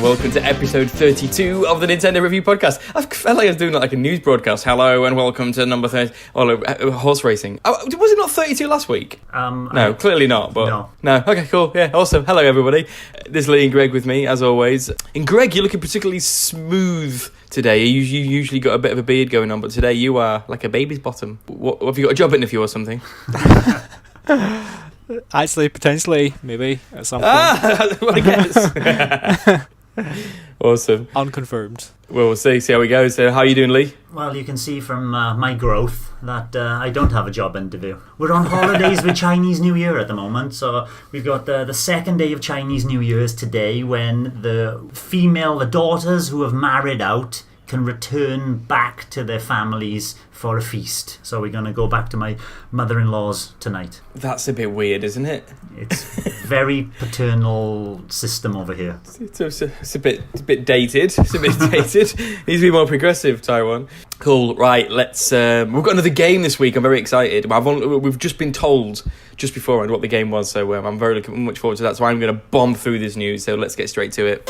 welcome to episode 32 of the Nintendo Review Podcast. I felt like I was doing like a news broadcast. Hello and welcome to number 30. Horse racing. Was it not 32 last week? No, clearly not. But no. Okay, cool. Yeah, awesome. Hello, everybody. This is Lee and Greg with me, as always. And Greg, you're looking particularly smooth today. You usually got a bit of a beard going on, but today you are like a baby's bottom. What have you got a job interview or something? Actually, potentially, maybe at some point. Well, I guess. Awesome. Unconfirmed. Well, we'll see how it goes. So, how are you doing, Lee? Well, you can see from my growth that I don't have a job interview. We're on holidays with Chinese New Year at the moment, so we've got the second day of Chinese New Year's today, when the daughters who have married out can return back to their families for a feast. So we're going to go back to my mother-in-law's tonight. That's a bit weird, isn't it? It's very paternal system over here. It's a bit dated. It's a bit dated. Needs to be more progressive, Taiwan. Cool. Right, let's. We've got another game this week. I'm very excited. We've just been told just beforehand what the game was, so I'm very looking much forward to that. So I'm going to bomb through this news. So let's get straight to it.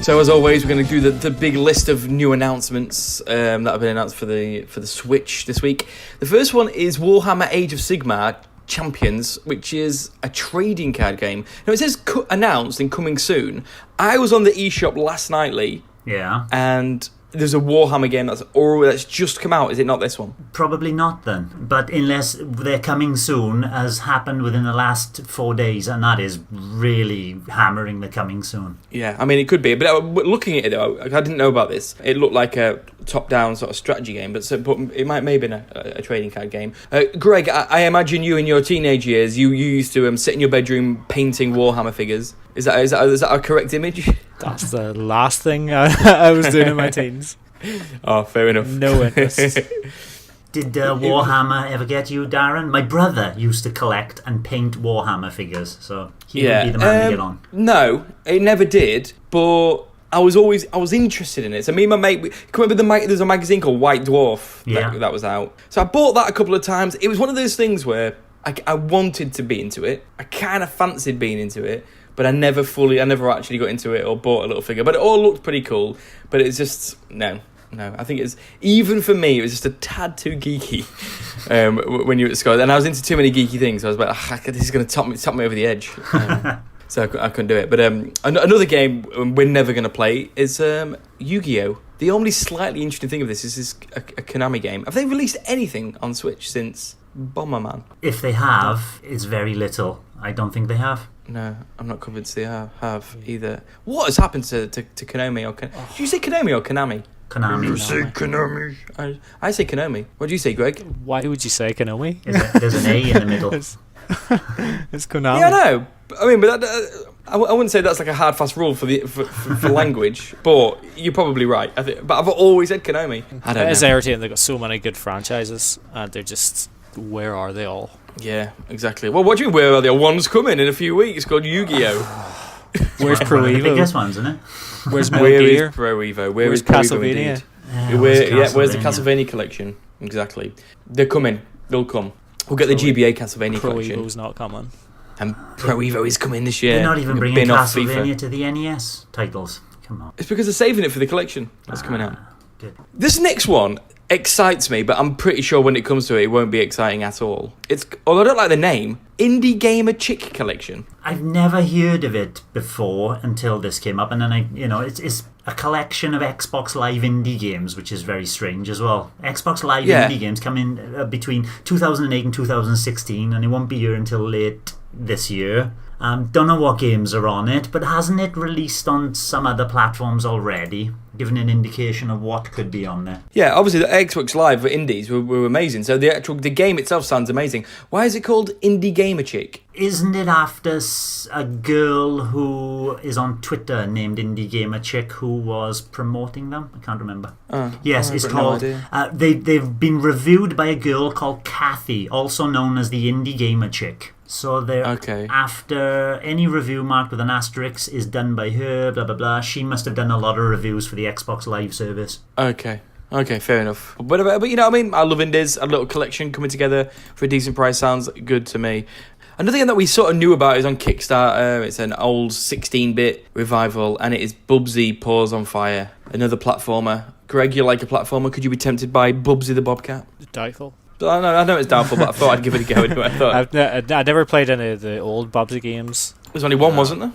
So as always, we're going to do the big list of new announcements that have been announced for the Switch this week. The first one is Warhammer Age of Sigmar Champions, which is a trading card game. Now it says announced and coming soon. I was on the eShop last night, Lee. Yeah. And there's a Warhammer game that's just come out. Is it not this one? Probably not then. But unless they're coming soon, as happened within the last 4 days, and that is really hammering the coming soon. Yeah, I mean, it could be. But looking at it, though, I didn't know about this. It looked like a top-down sort of strategy game, but it may have been a trading card game. Greg, I imagine you in your teenage years, you used to sit in your bedroom painting Warhammer figures. Is that a correct image? That's the last thing I was doing in my teens. Oh, fair enough. No interest. Did Warhammer ever get you, Darren? My brother used to collect and paint Warhammer figures, so he would be the man to get on. No, it never did, but I was interested in it. So me and my mate, there's a magazine called White Dwarf that was out. So I bought that a couple of times. It was one of those things where I wanted to be into it. I kind of fancied being into it, but I never actually got into it or bought a little figure. But it all looked pretty cool. But it's just, no. I think even for me, it was just a tad too geeky when you were at school. And I was into too many geeky things. So I was like, this is going to top me over the edge. So I couldn't do it. But another game we're never going to play is Yu-Gi-Oh! The only slightly interesting thing of this is a Konami game. Have they released anything on Switch since Bomberman? If they have, it's very little. I don't think they have. No, I'm not convinced they have either. What has happened to Konami or Did you say Konami or Konami? Konami. You say Konami. I say Konami. What do you say, Greg? Why would you say Konami? There's an A in the middle. It's Konami. Yeah, I know. I mean, but I wouldn't say that's like a hard, fast rule for language. But you're probably right. But I've always said Konami. I don't know. It's Irritation. They've got so many good franchises, and they're just, where are they all? Yeah, exactly. Well, what do you mean, where are they? One's coming in a few weeks called Yu-Gi-Oh! Where's Pro Evo? The biggest ones, isn't it? Where's Metal Where Gear? is Pro Evo? Where's Castlevania? Where's the Castlevania collection? Exactly. They're coming. They'll come. We'll get the GBA Castlevania collection. Pro Evo's not coming. And Pro Evo is coming this year. They're not even bringing Castlevania to the NES titles. Come on. It's because they're saving it for the collection that's coming out. Good. This next one excites me, but I'm pretty sure when it comes to it won't be exciting at all. Although I don't like the name, Indie Gamer Chick Collection. I've never heard of it before until this came up, and then it's a collection of Xbox Live indie games, which is very strange as well. Xbox Live indie games come in between 2008 and 2016, and it won't be here until late this year. Don't know what games are on it, but hasn't it released on some other platforms already, giving an indication of what could be on there? Yeah, obviously the Xbox Live indies were amazing, so the game itself sounds amazing. Why is it called Indie Gamer Chick? Isn't it after a girl who is on Twitter named Indie Gamer Chick who was promoting them? I can't remember. Yes, it's called... they've been reviewed by a girl called Kathy, also known as the Indie Gamer Chick. So they're after any review marked with an asterisk is done by her, blah, blah, blah. She must have done a lot of reviews for the Xbox Live service. Okay. Okay, fair enough. But you know what I mean? I love indies. A little collection coming together for a decent price sounds good to me. Another thing that we sort of knew about is on Kickstarter. It's an old 16-bit revival, and it is Bubsy Paws on Fire, another platformer. Greg, you like a platformer? Could you be tempted by Bubsy the Bobcat? Doubtful. I know it's doubtful, but I thought I'd give it a go anyway. I never played any of the old Bubsy games. There's only one, wasn't there?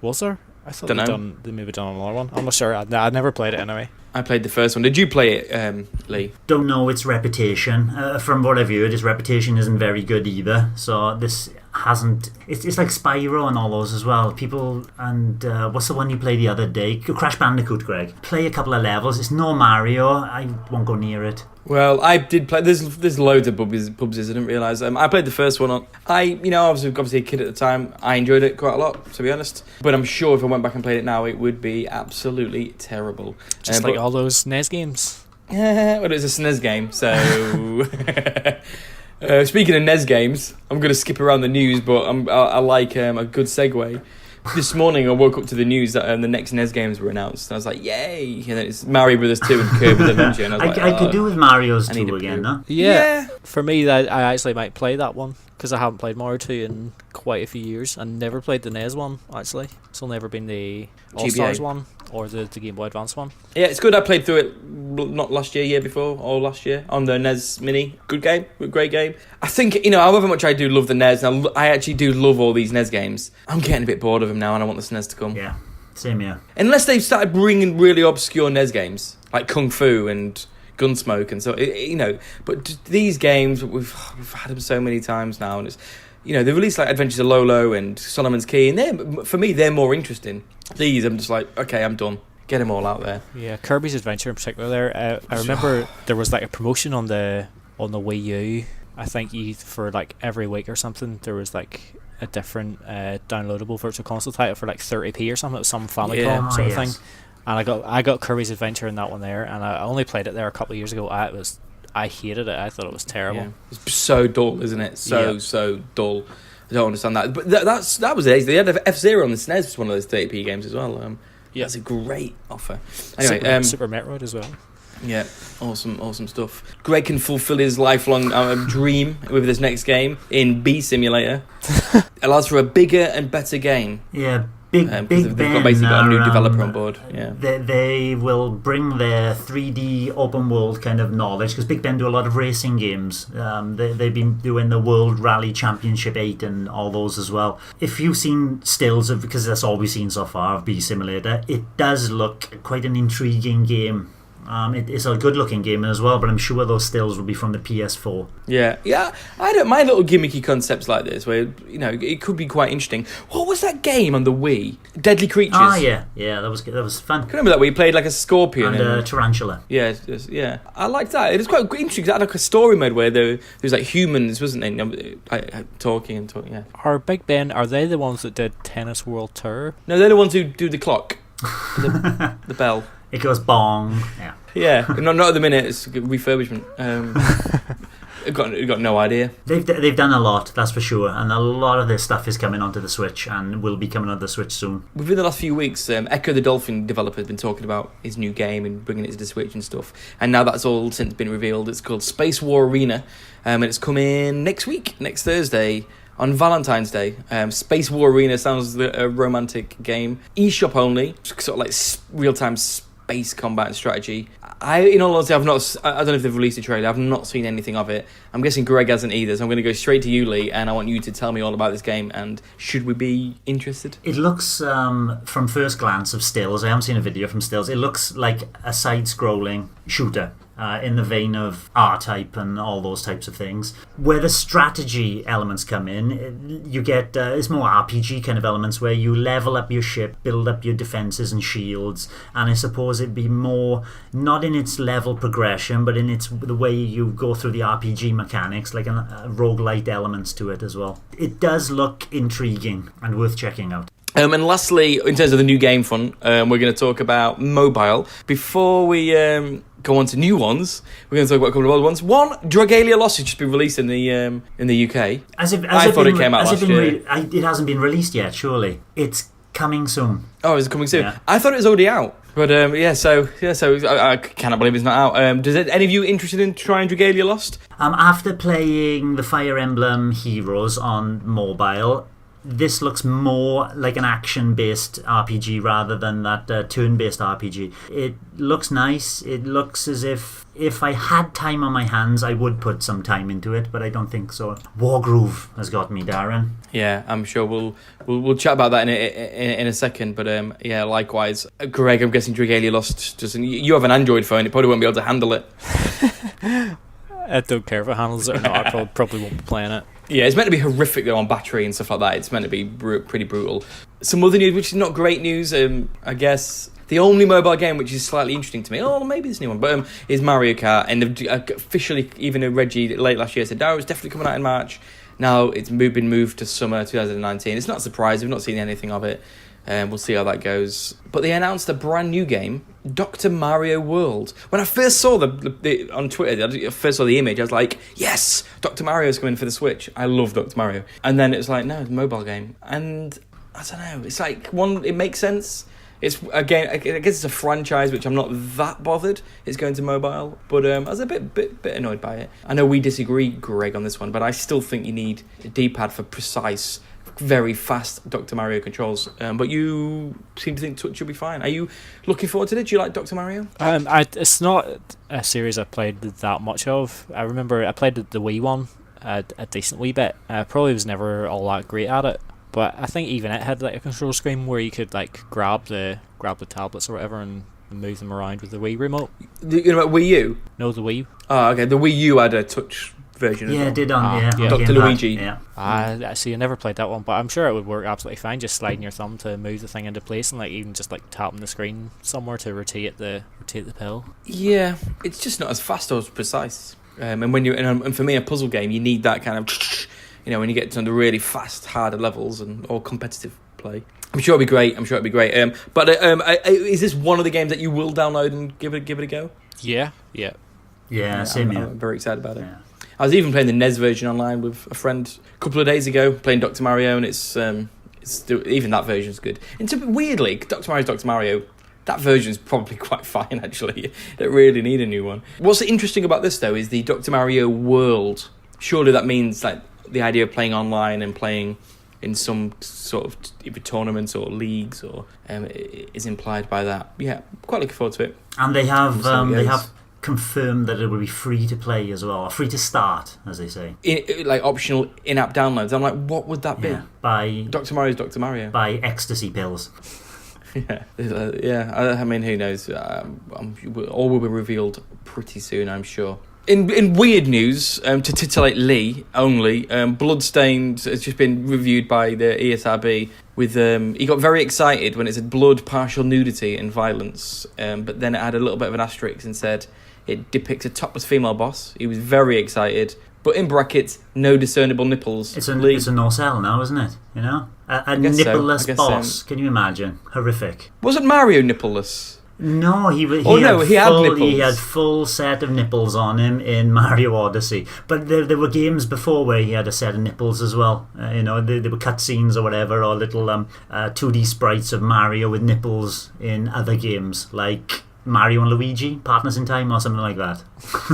Was there? I thought Dunno. they maybe done another one. I'm not sure. I'd never played it anyway. I played the first one. Did you play it, Lee? Don't know its reputation. From what I've heard, its reputation isn't very good either. So this hasn't... It's like Spyro and all those as well. People... And what's the one you played the other day? Crash Bandicoot, Greg. Play a couple of levels. It's no Mario. I won't go near it. Well, I did play. There's loads of Bubsies. I didn't realise. I played the first one. I was obviously a kid at the time. I enjoyed it quite a lot, to be honest. But I'm sure if I went back and played it now, it would be absolutely terrible. Just like all those NES games. Yeah, well, it's a SNES game. So, speaking of NES games, I'm going to skip around the news, but I like a good segue. This morning I woke up to the news that the next NES games were announced, and I was like, yay! And then it's Mario Brothers 2 and Kirby's Adventure, and I was I could do with Mario's 2 again, no? Yeah. For me, that I actually might play that one, because I haven't played Mario 2 in quite a few years, and never played the NES one, actually. It's only ever been the All-Stars one, or the Game Boy Advance one. Yeah, it's good. I played through it not last year, year before, or last year, on the NES Mini. Good game, great game. I think, however much I do love the NES, and I actually do love all these NES games, I'm getting a bit bored of them now, and I want the SNES to come. Yeah, same here. Unless they've started bringing really obscure NES games, like Kung Fu and Gunsmoke, and so, but these games, we've had them so many times now, and it's, they released like Adventures of Lolo and Solomon's Key, and for me, they're more interesting. These, I'm just like, okay, I'm done. Get them all out there. Yeah, Kirby's Adventure in particular. There, I remember there was like a promotion on the Wii U. I think for like every week or something, there was like a different downloadable virtual console title for like 30p or something. It was some Famicom sort of thing. And I got Kirby's Adventure in that one there, and I only played it there a couple of years ago. I hated it. I thought it was terrible. Yeah. It's so dull, isn't it? So dull. I don't understand that. But that was it. They had F-Zero on the SNES, was one of those 30p games as well. That's a great offer. Anyway, Super Metroid as well. Yeah, awesome stuff. Greg can fulfill his lifelong dream with this next game in Bee Simulator. Allows for a bigger and better game. Yeah, Big they've Ben basically got a new developer on board. Yeah, they will bring their 3D open world kind of knowledge, because Big Ben do a lot of racing games. They've been doing the World Rally Championship 8 and all those as well. If you've seen stills of, because that's all we've seen so far of Bee Simulator, it does look quite an intriguing game. It's a good-looking game as well, but I'm sure those stills will be from the PS4. Yeah. I don't mind little gimmicky concepts like this, where it could be quite interesting. What was that game on the Wii? Deadly Creatures. Yeah, that was fun. Can you remember that where you played like a scorpion and a tarantula? Yeah. I liked that. It was quite interesting. It had like a story mode where there was like humans, wasn't it? Talking. Yeah. Are Big Ben? Are they the ones that did Tennis World Tour? No, they're the ones who do the clock, the bell. It goes bong. Yeah. Not at the minute. It's refurbishment. I've got no idea. They've done a lot, that's for sure, and a lot of this stuff is coming onto the Switch and will be coming onto the Switch soon. Within the last few weeks, Echo the Dolphin developer has been talking about his new game and bringing it to the Switch and stuff, and now that's all since been revealed. It's called Space War Arena, and it's coming next Thursday. On Valentine's Day. Space War Arena sounds like a romantic game. eShop only, sort of like real-time space combat and strategy. In all honesty, I don't know if they've released a trailer. I've not seen anything of it. I'm guessing Greg hasn't either, so I'm going to go straight to you, Lee, and I want you to tell me all about this game, and should we be interested? It looks, from first glance of stills, I haven't seen a video from stills, it looks like a side-scrolling shooter. In the vein of R-Type and all those types of things. Where the strategy elements come in, you get, it's more RPG kind of elements where you level up your ship, build up your defences and shields, and I suppose it'd be more, not in its level progression, but in the way you go through the RPG mechanics, like a roguelite elements to it as well. It does look intriguing and worth checking out. And lastly, in terms of the new game front, we're going to talk about mobile. Before we go on to new ones, we're going to talk about a couple of old ones. One, Dragalia Lost has just been released in the UK. I thought it came out last year. It hasn't been released yet, surely. It's coming soon. Oh, is it coming soon? Yeah. I thought it was already out. But so I cannot believe it's not out. Does any of you interested in trying Dragalia Lost? After playing the Fire Emblem Heroes on mobile, this looks more like an action-based RPG rather than that turn-based RPG. It looks nice. It looks as if I had time on my hands, I would put some time into it, but I don't think so. Wargroove has got me, Darren. Yeah, I'm sure we'll chat about that in a second. But likewise, Greg, I'm guessing Dragalia Lost doesn't. You have an Android phone; it probably won't be able to handle it. I don't care if it handles it or not. I probably won't be playing it. Yeah, it's meant to be horrific though on battery and stuff like that. It's meant to be pretty brutal. Some other news, which is not great news, I guess. The only mobile game which is slightly interesting to me, maybe this new one, but is Mario Kart. And officially, even Reggie late last year said, no, it's definitely coming out in March. Now it's been moved to summer 2019. It's not a surprise. We've not seen anything of it. We'll see how that goes. But they announced a brand new game, Dr. Mario World. When I first saw the on Twitter, I first saw the image, I was like, yes, Dr. Mario's coming for the Switch. I love Dr. Mario. And then it's like, no, it's a mobile game. And I don't know, it's like, it makes sense. It's, again, I guess it's a franchise which I'm not that bothered it's going to mobile, but I was a bit annoyed by it. I know we disagree, Greg, on this one, but I still think you need a D-pad for precise, very fast Dr. Mario controls. But you seem to think Touch will be fine. Are you looking forward to it? Do you like Dr. Mario? It's not a series I've played that much of. I remember I played the Wii one a decent wee bit. Probably was never all that great at it. But I think even it had like a control screen where you could like grab the tablets or whatever and move them around with the Wii remote. You know about Wii U? No, the Wii. Oh, okay. The Wii U had a touch version as well. It did on Dr. Luigi. Yeah. I see. I never played that one, but I'm sure it would work absolutely fine. Just sliding your thumb to move the thing into place, and like even just like tapping the screen somewhere to rotate the pill. Yeah, it's just not as fast or as precise. And when and for me, a puzzle game, you need that kind of. When you get to the really fast, harder levels and all competitive play. I'm sure it'll be great. But is this one of the games that you will download and give it a go? Yeah, same here. I'm very excited about it. Yeah. I was even playing the NES version online with a friend a couple of days ago, playing Dr. Mario, and it's still, even that version's good. And weirdly, Dr. Mario's Dr. Mario. That version's probably quite fine, actually. They really need a new one. What's interesting about this, though, is the Dr. Mario world. Surely that means like the idea of playing online and playing in some sort of either tournaments or leagues or is implied by that. Yeah, quite looking forward to it. And they have confirmed that it will be free to play as well, or free to start, as they say. Like optional in-app downloads. I'm like, what would that be? By Dr. Mario's Dr. Mario. By ecstasy pills. I mean, who knows? All will be revealed pretty soon, I'm sure. In weird news, to titillate Lee only, Bloodstained has just been reviewed by the ESRB with he got very excited when it said blood, partial nudity and violence, but then it had a little bit of an asterisk and said it depicts a topless female boss. He was very excited, but in brackets, no discernible nipples. It's a no-sell now, isn't it? You know, a nippleless boss. Can you imagine? Horrific. Wasn't Mario nippleless? No, he had nipples. He had full set of nipples on him in Mario Odyssey. But there were games before where he had a set of nipples as well. There were cutscenes or whatever, or little 2D sprites of Mario with nipples in other games, like Mario and Luigi, Partners in Time, or something like that.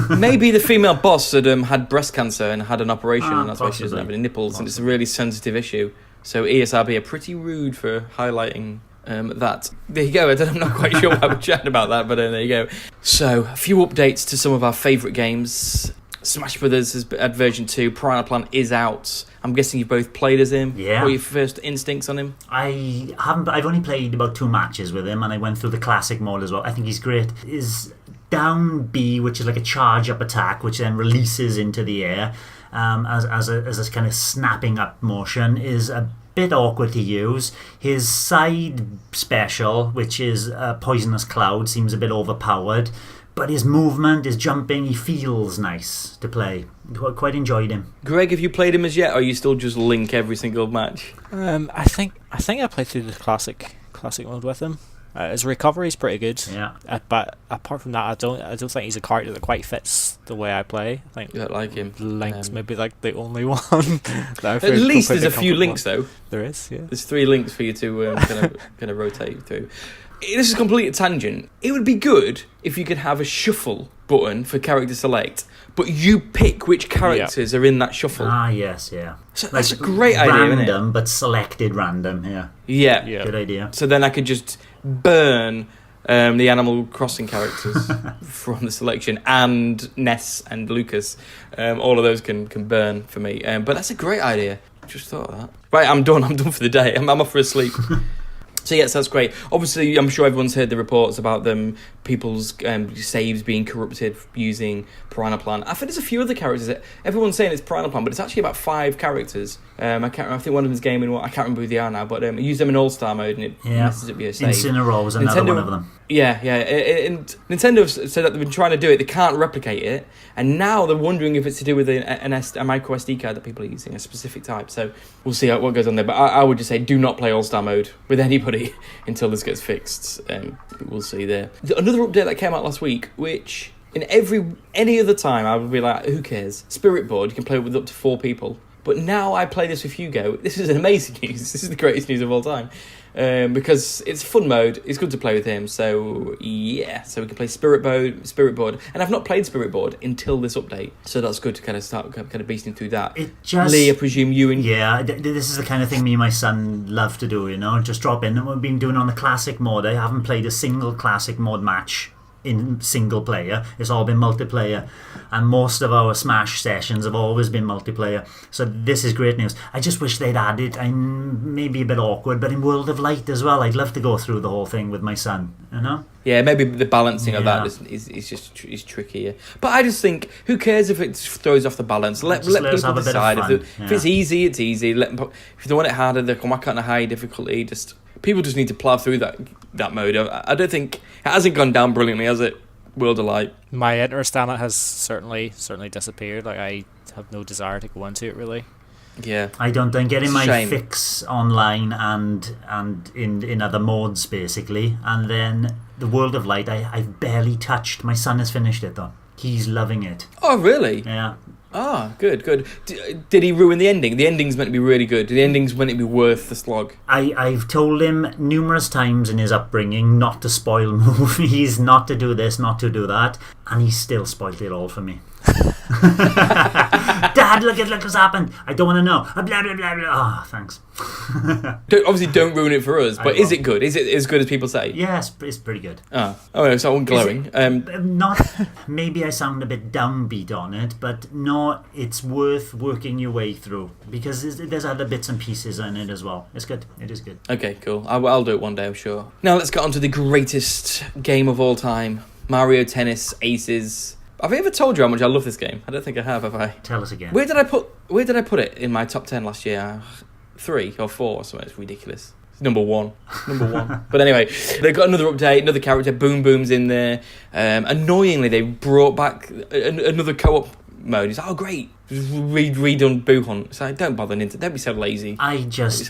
Maybe the female boss had breast cancer and had an operation, and that's why she doesn't have any nipples, Possibly. and it's a really sensitive issue. So ESRB are pretty rude for highlighting that. There you go. I'm not quite sure why we're chatting about that, but there you go. So, a few updates to some of our favourite games. Smash Brothers has had version 2. Piranha Plant is out. I'm guessing you've both played as him. Yeah. What are your first instincts on him? I haven't. I've only played about 2 matches with him, and I went through the classic mode as well. I think he's great. His down B, which is like a charge up attack, which then releases into the air as a kind of snapping up motion, is a bit awkward to use. His side special, which is Poisonous Cloud, seems a bit overpowered. But his movement, his jumping, he feels nice to play. Quite enjoyed him. Greg, have you played him as yet, or are you still just Link every single match? I think I played through the classic mode with him. His recovery is pretty good. Yeah. But apart from that, I don't think he's a character that quite fits the way I play. I think you don't like him. Link's maybe like the only one. At least there's a few links though. There is, yeah. There's 3 links for you to kind of rotate through. this is a complete tangent. It would be good if you could have a shuffle button for character select, but you pick which characters are in that shuffle. Ah, yes, yeah. So that's a great idea, isn't it? Random, but selected random, yeah. Yeah. Good idea. So then I could just burn the Animal Crossing characters from the selection, and Ness and Lucas. All of those can burn for me. But that's a great idea. Just thought of that. Right, I'm done for the day. I'm off for a sleep. So yes, that's great. Obviously, I'm sure everyone's heard the reports about people's saves being corrupted using Piranha Plant. I think there's a few other characters. Everyone's saying it's Piranha Plant, but it's actually about 5 characters. I think one of them's gaming. I can't remember who they are now, but you use them in All-Star mode and it messes up your save. Incineroar was another one of them. Yeah. And Nintendo have said that they've been trying to do it. They can't replicate it, and now they're wondering if it's to do with a micro SD card that people are using, a specific type. So we'll see what goes on there. But I would just say do not play All-Star mode with anybody until this gets fixed. We'll see there. Another update that came out last week, which in any other time I would be like, who cares? Spirit Board, you can play with up to 4 people. But now I play this with Hugo. This is amazing news. This is the greatest news of all time. Because it's fun mode. It's good to play with him. So, yeah. So we can play Spirit Board. And I've not played Spirit Board until this update. So that's good to kind of start kind of beasting through that. Lee, I presume you and... Yeah, this is the kind of thing me and my son love to do, just drop in. And we've been doing on the classic mode. I haven't played a single classic mode match in single player. It's all been multiplayer, and most of our Smash sessions have always been multiplayer, so this is great news. I just wish they'd added, I'm maybe a bit awkward, but in World of Light as well, I'd love to go through the whole thing with my son, Yeah, maybe the balancing of that is trickier. But I just think, who cares if it throws off the balance? Let people decide. If it's easy, it's easy. If they want it harder, they can whack out a high difficulty. People just need to plough through that mode. I don't think it hasn't gone down brilliantly, has it? World of Light. My interest in it has certainly disappeared. Like, I have no desire to go into it really. Yeah, I don't think getting my fix online and in other modes basically, and then the World of Light I've barely touched. My son has finished it though. He's loving it. Oh really? Yeah. Ah, good. Did he ruin the ending? The ending's meant to be really good. The ending's meant to be worth the slog. I've told him numerous times in his upbringing not to spoil movies, not to do this, not to do that, and he still spoiled it all for me. Dad, look what's happened. I don't want to know. Blah, blah, blah, blah. Oh, thanks. Obviously, don't ruin it for us. But is it good? Is it as good as people say? Yes, it's pretty good. Oh, so I wasn't glowing. Not. Maybe I sound a bit downbeat on it, but no, it's worth working your way through because there's other bits and pieces in it as well. It's good. It is good. Okay, cool. I'll do it one day, I'm sure. Now let's get on to the greatest game of all time: Mario Tennis Aces. Have I ever told you how much I love this game? I don't think I have I? Tell us again. Where did I put it in my top 10 last year? 3 or 4 or something. It's ridiculous. It's number one. But anyway, they've got another update, another character. Boom Boom's in there. Annoyingly, they brought back another co-op mode. It's great. Just redone Boo Hunt. So don't bother Nintendo. Don't be so lazy. I just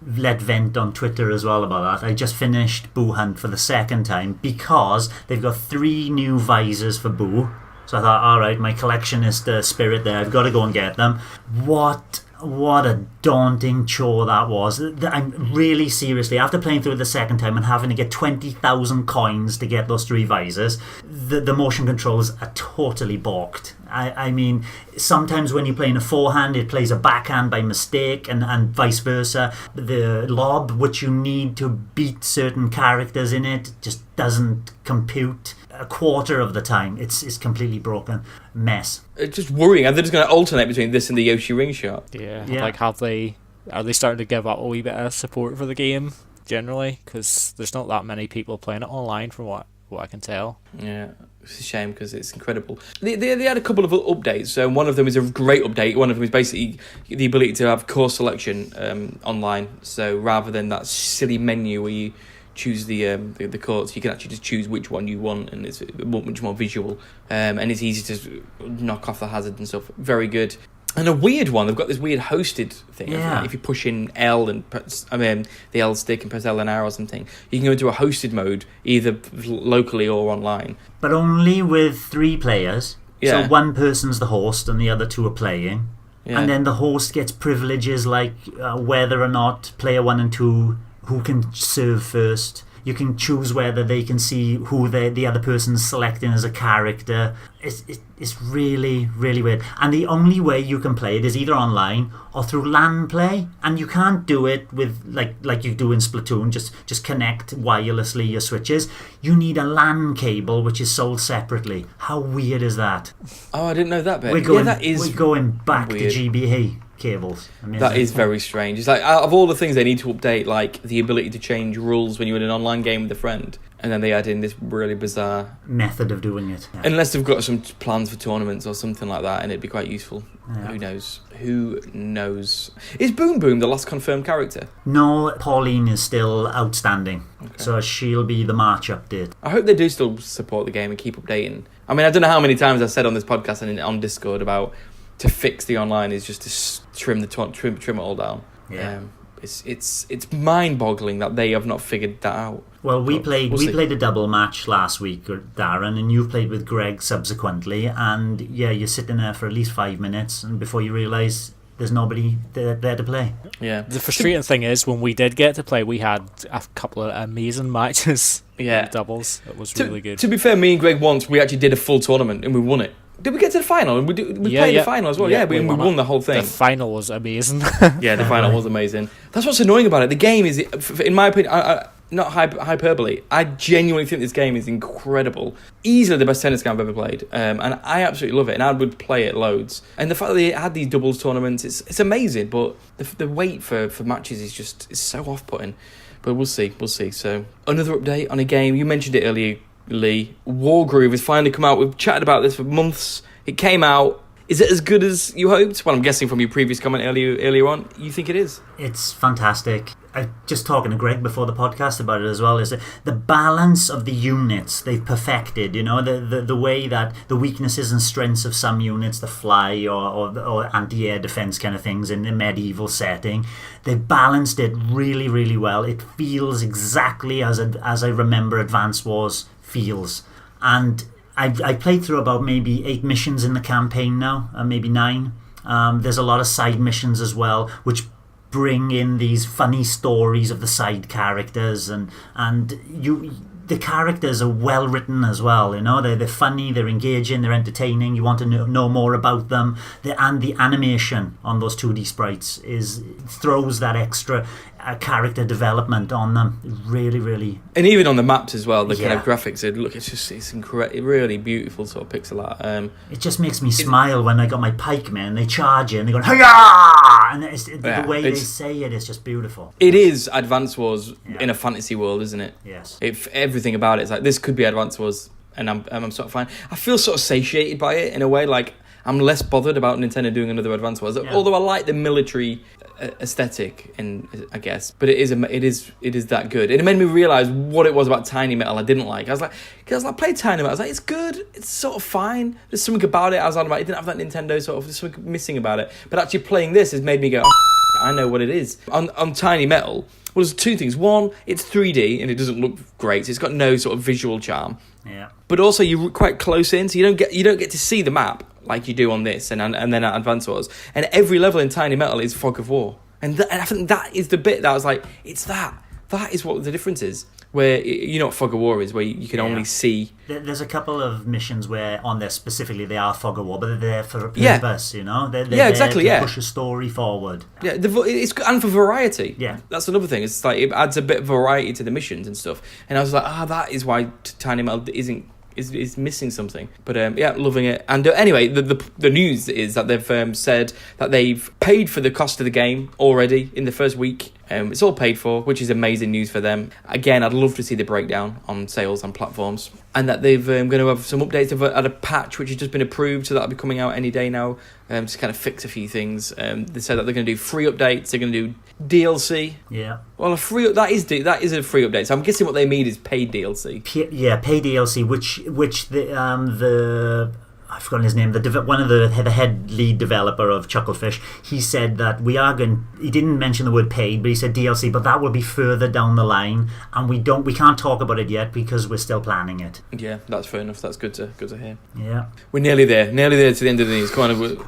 let vent on Twitter as well about that. I just finished Boo Hunt for the second time because they've got 3 new visors for Boo. So I thought, alright, my collectionist spirit there, I've got to go and get them. What a daunting chore that was. I'm really seriously, after playing through it the second time and having to get 20,000 coins to get those 3 visors, the motion controls are totally balked. I mean, sometimes when you're playing a forehand, it plays a backhand by mistake, and vice versa. The lob, which you need to beat certain characters in it, just doesn't compute a quarter of the time. It's completely broken. Mess. It's just worrying. Are they just going to alternate between this and the Yoshi Ring Shot? Yeah. Like, are they starting to give up a wee bit of support for the game generally? Because there's not that many people playing it online, from what I can tell. Yeah, it's a shame because it's incredible. They had a couple of updates. So one of them is a great update. One of them is basically the ability to have course selection online. So rather than that silly menu where you choose the courts, you can actually just choose which one you want, and it's much more visual. And it's easy to knock off the hazard and stuff. Very good. And a weird one, they've got this weird hosted thing. Yeah. If you push in L and the L stick and press L and R or something, you can go into a hosted mode, either locally or online. But only with 3 players. Yeah. So one person's the host and the other 2 are playing. Yeah. And then the host gets privileges like whether or not player 1 and 2 who can serve first. You can choose whether they can see who the other person's selecting as a character. It's really, really weird. And the only way you can play it is either online or through LAN play. And you can't do it with like you do in Splatoon, just connect wirelessly your switches. You need a LAN cable which is sold separately. How weird is that? Oh, I didn't know that bit. We're going back weird. to GBA cables. I mean, that is very strange. It's like, out of all the things they need to update, like the ability to change rules when you're in an online game with a friend, and then they add in this really bizarre method of doing it. Yeah. Unless they've got some plans for tournaments or something like that, and it'd be quite useful. Yeah. Who knows? Is Boom Boom the last confirmed character? No, Pauline is still outstanding. Okay. So she'll be the March update. I hope they do still support the game and keep updating. I mean, I don't know how many times I've said on this podcast and on Discord about to fix the online is just to trim it all down. Yeah. It's mind-boggling that they have not figured that out. Well, we played a double match last week, Darren, and you played with Greg subsequently, and yeah, you're sitting there for at least 5 minutes, and before you realise there's nobody there to play. Yeah. The frustrating thing is, when we did get to play, we had a couple of amazing matches. Yeah. Doubles. It was really good. To be fair, me and Greg once we actually did a full tournament and we won it. Did we get to the final? We played the final as well. Yeah, we won the whole thing. The final was amazing. Yeah, the final was amazing. That's what's annoying about it. The game is, in my opinion, not hyperbole, I genuinely think this game is incredible. Easily the best tennis game I've ever played. And I absolutely love it. And I would play it loads. And the fact that they had these doubles tournaments, it's amazing. But the wait for matches is so off-putting. But we'll see. So, another update on a game. You mentioned it earlier, Lee. Wargroove has finally come out. We've chatted about this for months. It came out. Is it as good as you hoped? Well, I'm guessing from your previous comment earlier on, you think it is. It's fantastic. Just talking to Greg before the podcast about it as well, is the balance of the units they've perfected. You know, the way that the weaknesses and strengths of some units, the fly or anti-air defense kind of things in the medieval setting, they've balanced it really, really well. It feels exactly as I remember Advance Wars feels. And I played through about maybe 8 missions in the campaign now, maybe 9. There's a lot of side missions as well, which bring in these funny stories of the side characters, and the characters are well written as well. You know, they're funny, they're engaging, they're entertaining. You want to know more about them. And the animation on those 2D sprites throws that extra character development on them. Really, really. And even on the maps as well, the kind of graphics. It's incredible, really beautiful sort of pixel art. It just makes me smile when I got my pikemen. They charge in, they go hi-ya! And the way they say it is just beautiful. It is Advance Wars in a fantasy world, isn't it? Yes. Everything about it's like, this could be Advance Wars, and I'm sort of fine. I feel sort of satiated by it in a way. Like, I'm less bothered about Nintendo doing another Advance Wars, although I like the military aesthetic, I guess. But it is that good. And it made me realise what it was about Tiny Metal I didn't like. I was like, because I played Tiny Metal, I was like, it's good, it's sort of fine. There's something about it. I was like, it didn't have that Nintendo sort of, there's something missing about it. But actually playing this has made me go, I know what it is. On Tiny Metal, well, there's 2 things. One, it's 3D and it doesn't look great. So it's got no sort of visual charm. Yeah. But also you're quite close in, so you don't get to see the map like you do on this and then at Advance Wars. And every level in Tiny Metal is Fog of War. And I think that is the bit that I was like, it's that. That is what the difference is. Where, you know what Fog of War is, where you can only see... There's a couple of missions where on there specifically they are Fog of War, but they're there for a purpose, you know? They're exactly, there to push a story forward. Yeah, it's and for variety. Yeah. That's another thing. It's like, it adds a bit of variety to the missions and stuff. And I was like, that is why Tiny Metal is missing something. But loving it. And anyway, the news is that they've said that they've paid for the cost of the game already in the first week. It's all paid for, which is amazing news for them. Again, I'd love to see the breakdown on sales and platforms. And that they've going to have some updates. They've had a patch which has just been approved, so that'll be coming out any day now, to kind of fix a few things. They said that they're going to do free updates, they're going to do DLC. Yeah. Well, that is a free update, so I'm guessing what they mean is paid DLC. Paid DLC, which the I've forgotten his name. One of the head lead developer of Chucklefish, he said that he didn't mention the word paid, but he said DLC, but that will be further down the line, and we can't talk about it yet because we're still planning it. Yeah, that's fair enough. That's good to hear. Yeah, we're nearly there to the end of the news. Kind of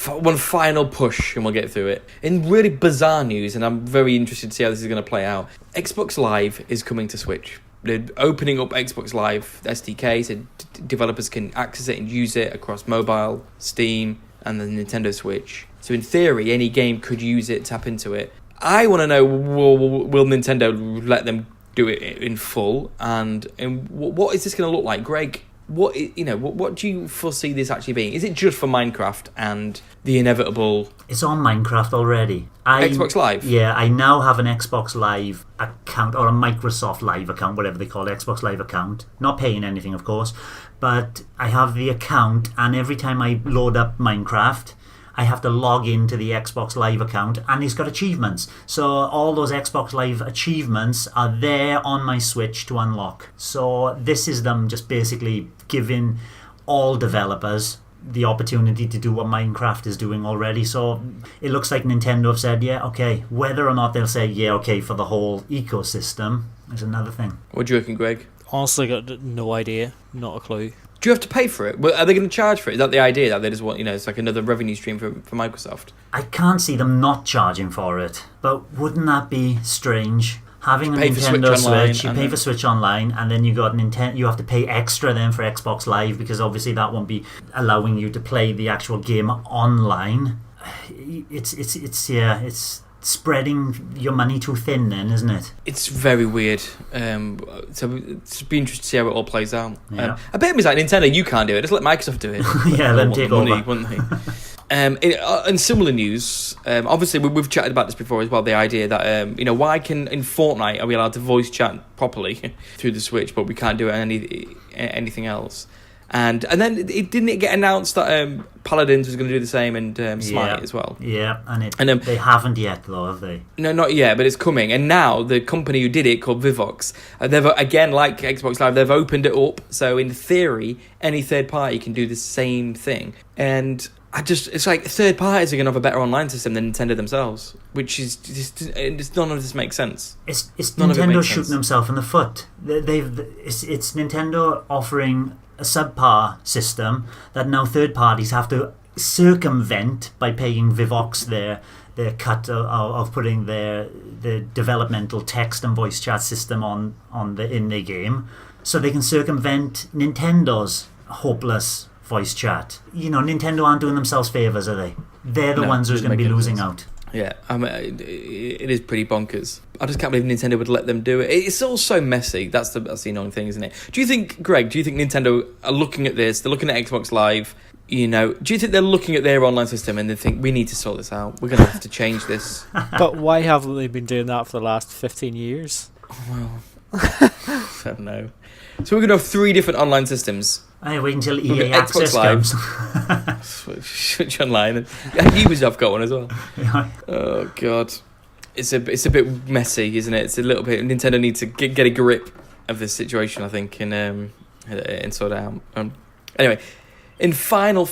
one final push and we'll get through it. In really bizarre news, and I'm very interested to see how this is going to play out, Xbox Live is coming to Switch. They're opening up Xbox Live SDK so developers can access it and use it across mobile, Steam, and the Nintendo Switch. So in theory, any game could use it, tap into it. I want to know, will Nintendo let them do it in full? And what is this going to look like? Greg, what do you foresee this actually being? Is it just for Minecraft and the inevitable... It's on Minecraft already. Xbox Live? Yeah, I now have an Xbox Live account, or a Microsoft Live account, whatever they call it, Xbox Live account. Not paying anything, of course, but I have the account, and every time I load up Minecraft, I have to log into the Xbox Live account, and it's got achievements. So all those Xbox Live achievements are there on my Switch to unlock. So this is them just basically giving all developers the opportunity to do what Minecraft is doing already. So it looks like Nintendo have said, yeah, okay. Whether or not they'll say, yeah, okay, for the whole ecosystem is another thing. What do you reckon, Greg? Honestly, got no idea. Not a clue. Do you have to pay for it? Are they going to charge for it? Is that the idea, that they just want, it's like another revenue stream for Microsoft? I can't see them not charging for it, but wouldn't that be strange? Having a Nintendo Switch, you pay for Switch Online, and then you have to pay extra then for Xbox Live, because obviously that won't be allowing you to play the actual game online. It's spreading your money too thin then, isn't it? It's very weird. So it's be interesting to see how it all plays out. Yeah. I bet it was like, Nintendo, you can't do it. Just let Microsoft do it. Yeah, let them take over. Money, wouldn't they? In similar news, obviously we've chatted about this before as well, the idea that, why can, in Fortnite, are we allowed to voice chat properly through the Switch, but we can't do it on anything else? And then didn't it get announced that Paladins was going to do the same and Smite as well? Yeah, and they haven't yet though, have they? No, not yet, but it's coming. And now the company who did it, called Vivox, they've again, like Xbox Live, they've opened it up. So in theory, any third party can do the same thing. And it's like third parties are going to have a better online system than Nintendo themselves, which is just none of this makes sense. It's Nintendo shooting themselves in the foot. It's Nintendo offering a subpar system that now third parties have to circumvent by paying Vivox their cut of putting the developmental text and voice chat system in their game, so they can circumvent Nintendo's hopeless voice chat. Nintendo aren't doing themselves favours, are they? They're the ones who's going to be losing out. Yeah, it is pretty bonkers. I just can't believe Nintendo would let them do it. It's all so messy. That's the annoying thing, isn't it? Do you think, Greg, Nintendo are looking at this, they're looking at Xbox Live, do you think they're looking at their online system and they think, we need to sort this out, we're going to have to change this? But why haven't they been doing that for the last 15 years? Well, I don't know. So we're going to have 3 different online systems. I wait until EA Access comes. Switch Online. Ubisoft got one as well. Yeah. Oh God, it's a bit messy, isn't it? It's a little bit. Nintendo needs to get a grip of this situation, I think, and sort it out. Anyway, in final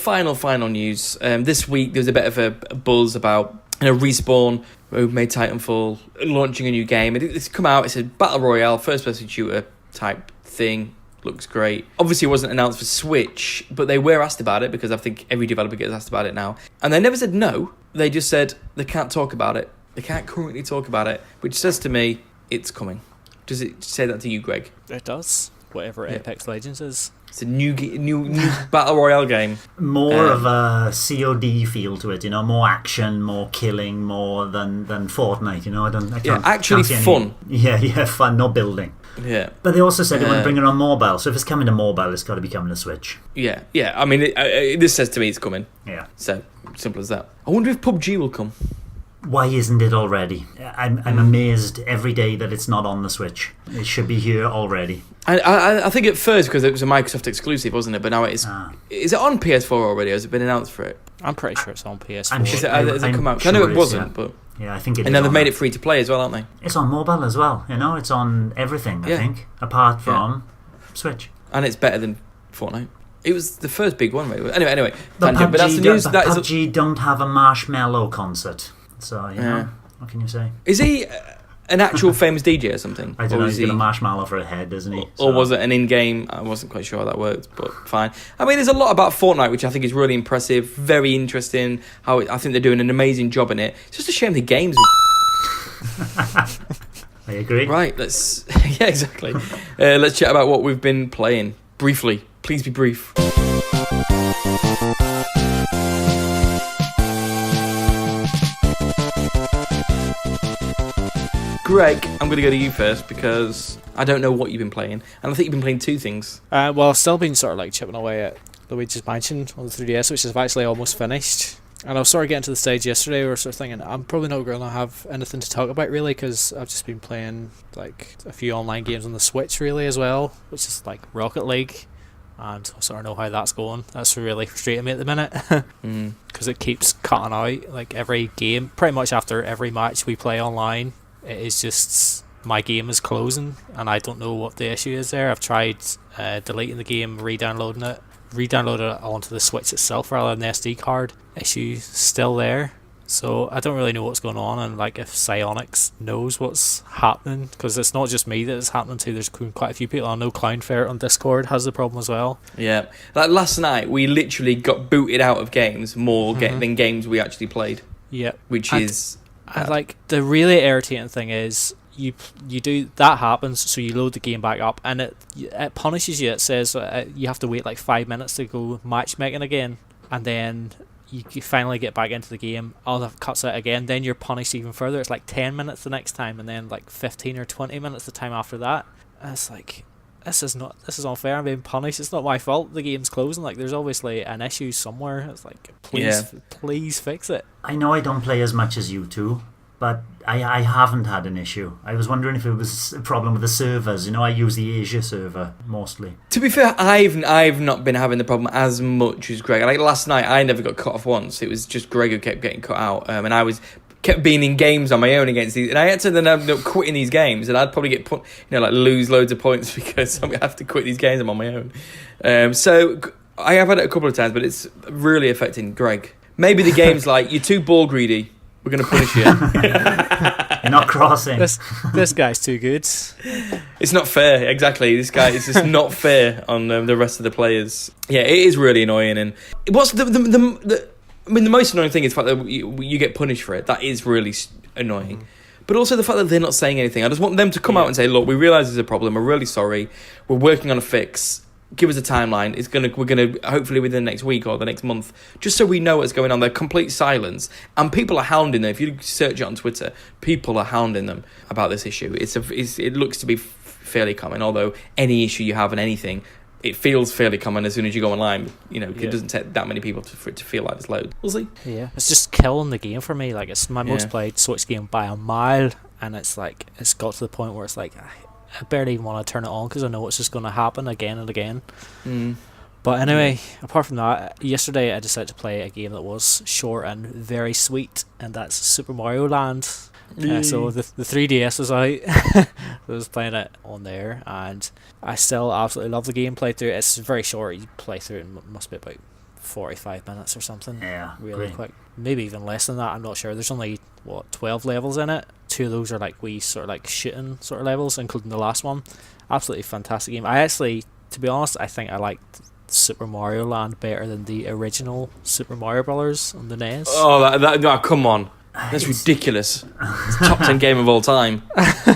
news, this week there was a bit of a buzz about Respawn, who made Titanfall, launching a new game. It's come out. It's a battle royale, first-person shooter type thing. Looks great. Obviously it wasn't announced for Switch, but they were asked about it, because I think every developer gets asked about it now. And they never said no. They just said they can't talk about it. They can't currently talk about it, which says to me it's coming. Does it say that to you, Greg? It does. Whatever Apex Legends is. It's a new battle royale game. More of a COD feel to it, more action, more killing, more than Fortnite. Actually fun. Fun, not building. Yeah. But they also said they want to bring it on mobile, so if it's coming to mobile, it's got to be coming to Switch. Yeah. I mean, this says to me it's coming. Yeah. So, simple as that. I wonder if PUBG will come. Why isn't it already? I'm amazed every day that it's not on the Switch. It should be here already. I think at first, because it was a Microsoft exclusive, wasn't it? But now it is. Is it on PS4 already, or has it been announced for it? I'm pretty sure it's on PS4. Has it come out? I know it wasn't, but... Yeah, I think it is. And now they've made it free to play as well, aren't they? It's on mobile as well, it's on everything, I think, apart from Switch. And it's better than Fortnite. It was the first big one, right? Anyway, but tangent, but that's the news. PUBG don't have a Marshmallow concert, so, what can you say? Is he... an actual famous DJ or something? I don't know, he's got a marshmallow for a head, doesn't he? Or was it an in-game? I wasn't quite sure how that worked, but fine. I mean, there's a lot about Fortnite which I think is really impressive, very interesting. I think they're doing an amazing job in it. It's just a shame the games... I agree. Right, let's... yeah, exactly. Let's chat about what we've been playing. Briefly. Please be brief. Greg, I'm going to go to you first because I don't know what you've been playing, and I think you've been playing two things. Well, I've still been sort of like chipping away at Luigi's Mansion on the 3DS, which is actually almost finished. And I was sort of getting to the stage yesterday where I was sort of thinking, I'm probably not going to have anything to talk about really, because I've just been playing like a few online games on the Switch really as well, which is like Rocket League, and I sort of know how that's going. That's really frustrating me at the minute because it keeps cutting out like every game. Pretty much after every match we play online, it is just my game is closing and I don't know what the issue is there. I've tried deleting the game, re-downloading it onto the Switch itself rather than the SD card. Issue still there, so I don't really know what's going on, and like if Pysonix knows what's happening, because it's not just me that it's happening to. There's quite a few people. I know Clownfair on Discord has the problem as well. Yeah, like last night we literally got booted out of games more than games we actually played. Yeah, which is like the really irritating thing is you do that happens, so you load the game back up and it punishes you. It says you have to wait like 5 minutes to go matchmaking again, and then you finally get back into the game. All that cuts out again. Then you're punished even further. It's like 10 minutes the next time, and then like 15 or 20 minutes the time after that. And it's like, this is unfair. I'm being punished. It's not my fault. The game's closing. Like, there's obviously an issue somewhere. It's like, please fix it. I know I don't play as much as you two, but I haven't had an issue. I was wondering if it was a problem with the servers. You know, I use the Asia server mostly. To be fair, I've not been having the problem as much as Greg. Like last night, I never got cut off once. It was just Greg who kept getting cut out, and I kept being in games on my own against these, and I had to then end up quitting these games, and I'd probably get like lose loads of points because I have to quit these games. I'm on my own. So I have had it a couple of times, but it's really affecting Greg. Maybe the game's like, you're too ball greedy. We're going to punish you. You're not crossing. This guy's too good. It's not fair. Exactly. This guy is just not fair on the rest of the players. Yeah, it is really annoying. And what's the most annoying thing is the fact that you get punished for it. That is really annoying. But also the fact that they're not saying anything. I just want them to come out and say, look, we realise there's a problem. We're really sorry. We're working on a fix. Give us a timeline. We're gonna hopefully within the next week or the next month, just so we know what's going on. They're complete silence, and people are hounding them. If you search it on Twitter, people are hounding them about this issue. It looks to be fairly common. Although any issue you have in anything, it feels fairly common as soon as you go online. You know, it doesn't take that many people for it to feel like there's loads. We'll see. Yeah, it's just killing the game for me. Like, it's my most played Switch game by a mile, and it's like it's got to the point where it's like, I barely even want to turn it on because I know it's just going to happen again and again. But anyway, apart from that, yesterday I decided to play a game that was short and very sweet, and that's Super Mario Land. So the 3DS was out. I was playing it on there, and I still absolutely love the game. Play through it. It's very short. You play through it, it must be about 45 minutes or something. Yeah, really quick. Maybe even less than that. I'm not sure. There's only 12 levels in it. 2 of those are like wee sort of like shooting sort of levels, including the last one. Absolutely fantastic game. I actually, to be honest, I think I liked Super Mario Land better than the original Super Mario Brothers on the NES. Oh, come on. That's ridiculous. It's top 10 game of all time.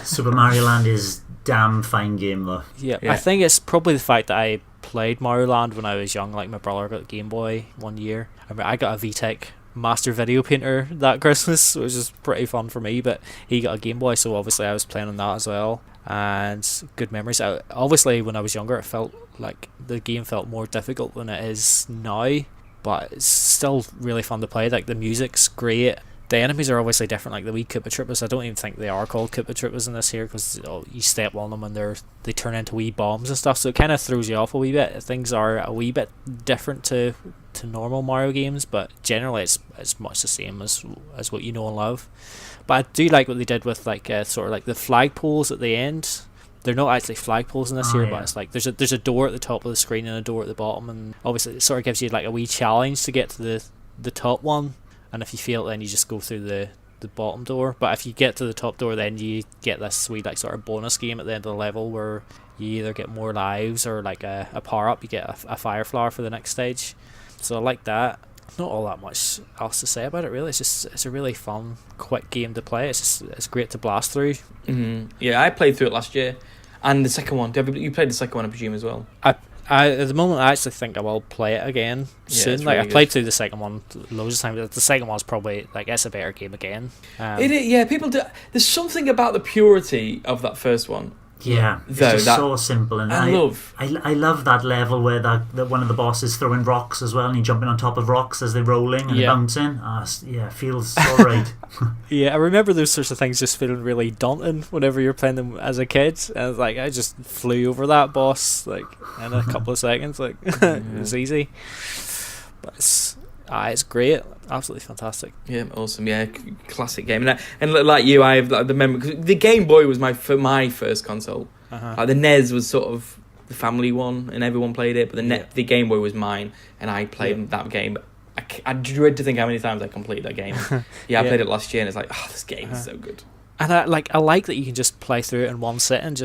Super Mario Land is damn fine game though. Yeah, I think it's probably the fact that I played Mario Land when I was young. Like, my brother got a Game Boy one year. I got a VTech Master Video Painter that Christmas, which is pretty fun for me, but he got a Game Boy, so obviously I was playing on that as well. And good memories. Obviously when I was younger, it felt like the game felt more difficult than it is now, but it's still really fun to play. Like, the music's great. The enemies are obviously different, like the wee Koopa Troopas. I don't even think they are called Koopa Troopas in this here, because you step on them and they turn into wee bombs and stuff, so it kind of throws you off a wee bit. Things are a wee bit different to normal Mario games, but generally it's much the same as what you know and love. But I do like what they did with like sort of like the flagpoles at the end. They're not actually flagpoles in this here, but it's like there's a door at the top of the screen and a door at the bottom, and obviously it sort of gives you like a wee challenge to get to the top one. And if you fail, then you just go through the bottom door. But if you get to the top door, then you get this sweet like sort of bonus game at the end of the level where you either get more lives or like a power up. You get a fire flower for the next stage. So I like that. Not all that much else to say about it really. It's a really fun, quick game to play. It's great to blast through. Yeah, I played through it last year, and the second one. You played the second one, I presume, as well. I at the moment I actually think I will play it again soon. Like I played through the second one loads of times. But the second one's probably like it's a better game again. It is, yeah. People do. There's something about the purity of that first one. Yeah, it's just so simple, and I love that level where that one of the bosses throwing rocks as well, and you jumping on top of rocks as they're rolling and bouncing. It feels so right. Yeah, I remember those sorts of things just feeling really daunting whenever you're playing them as a kid, and like I just flew over that boss like in a couple of seconds. Like it was easy, but it's great, absolutely fantastic. Yeah, awesome. Yeah, classic game. And like you, I have like, the memory. Cause the Game Boy was my first console. Like the NES was sort of the family one, and everyone played it. But the Game Boy was mine, and I played that game. I dread to think how many times I completed that game. I played it last year, and it's like, this game is so good. And I like that you can just play through it in one sitting.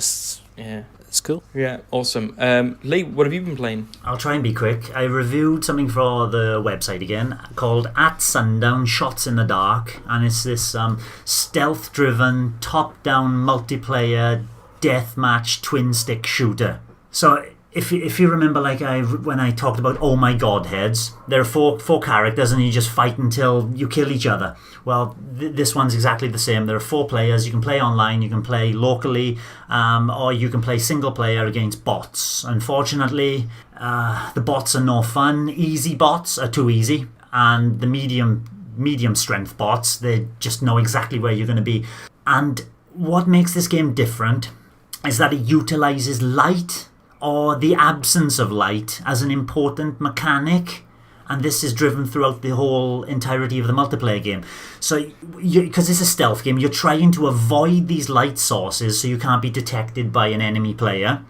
It's cool. Yeah, awesome. Lee, what have you been playing? I'll try and be quick. I reviewed something for the website again called At Sundown, Shots in the Dark, and it's this stealth-driven, top-down, multiplayer, deathmatch, twin-stick shooter. So if you remember, like when I talked about Oh My God Heads, there are four characters and you just fight until you kill each other. Well, this one's exactly the same. There are 4 players. You can play online, you can play locally, or you can play single player against bots. Unfortunately, the bots are no fun. Easy bots are too easy, and the medium strength bots, they just know exactly where you're going to be. And what makes this game different is that it utilizes light or the absence of light as an important mechanic, and this is driven throughout the whole entirety of the multiplayer game. So, because it's a stealth game, you're trying to avoid these light sources so you can't be detected by an enemy player,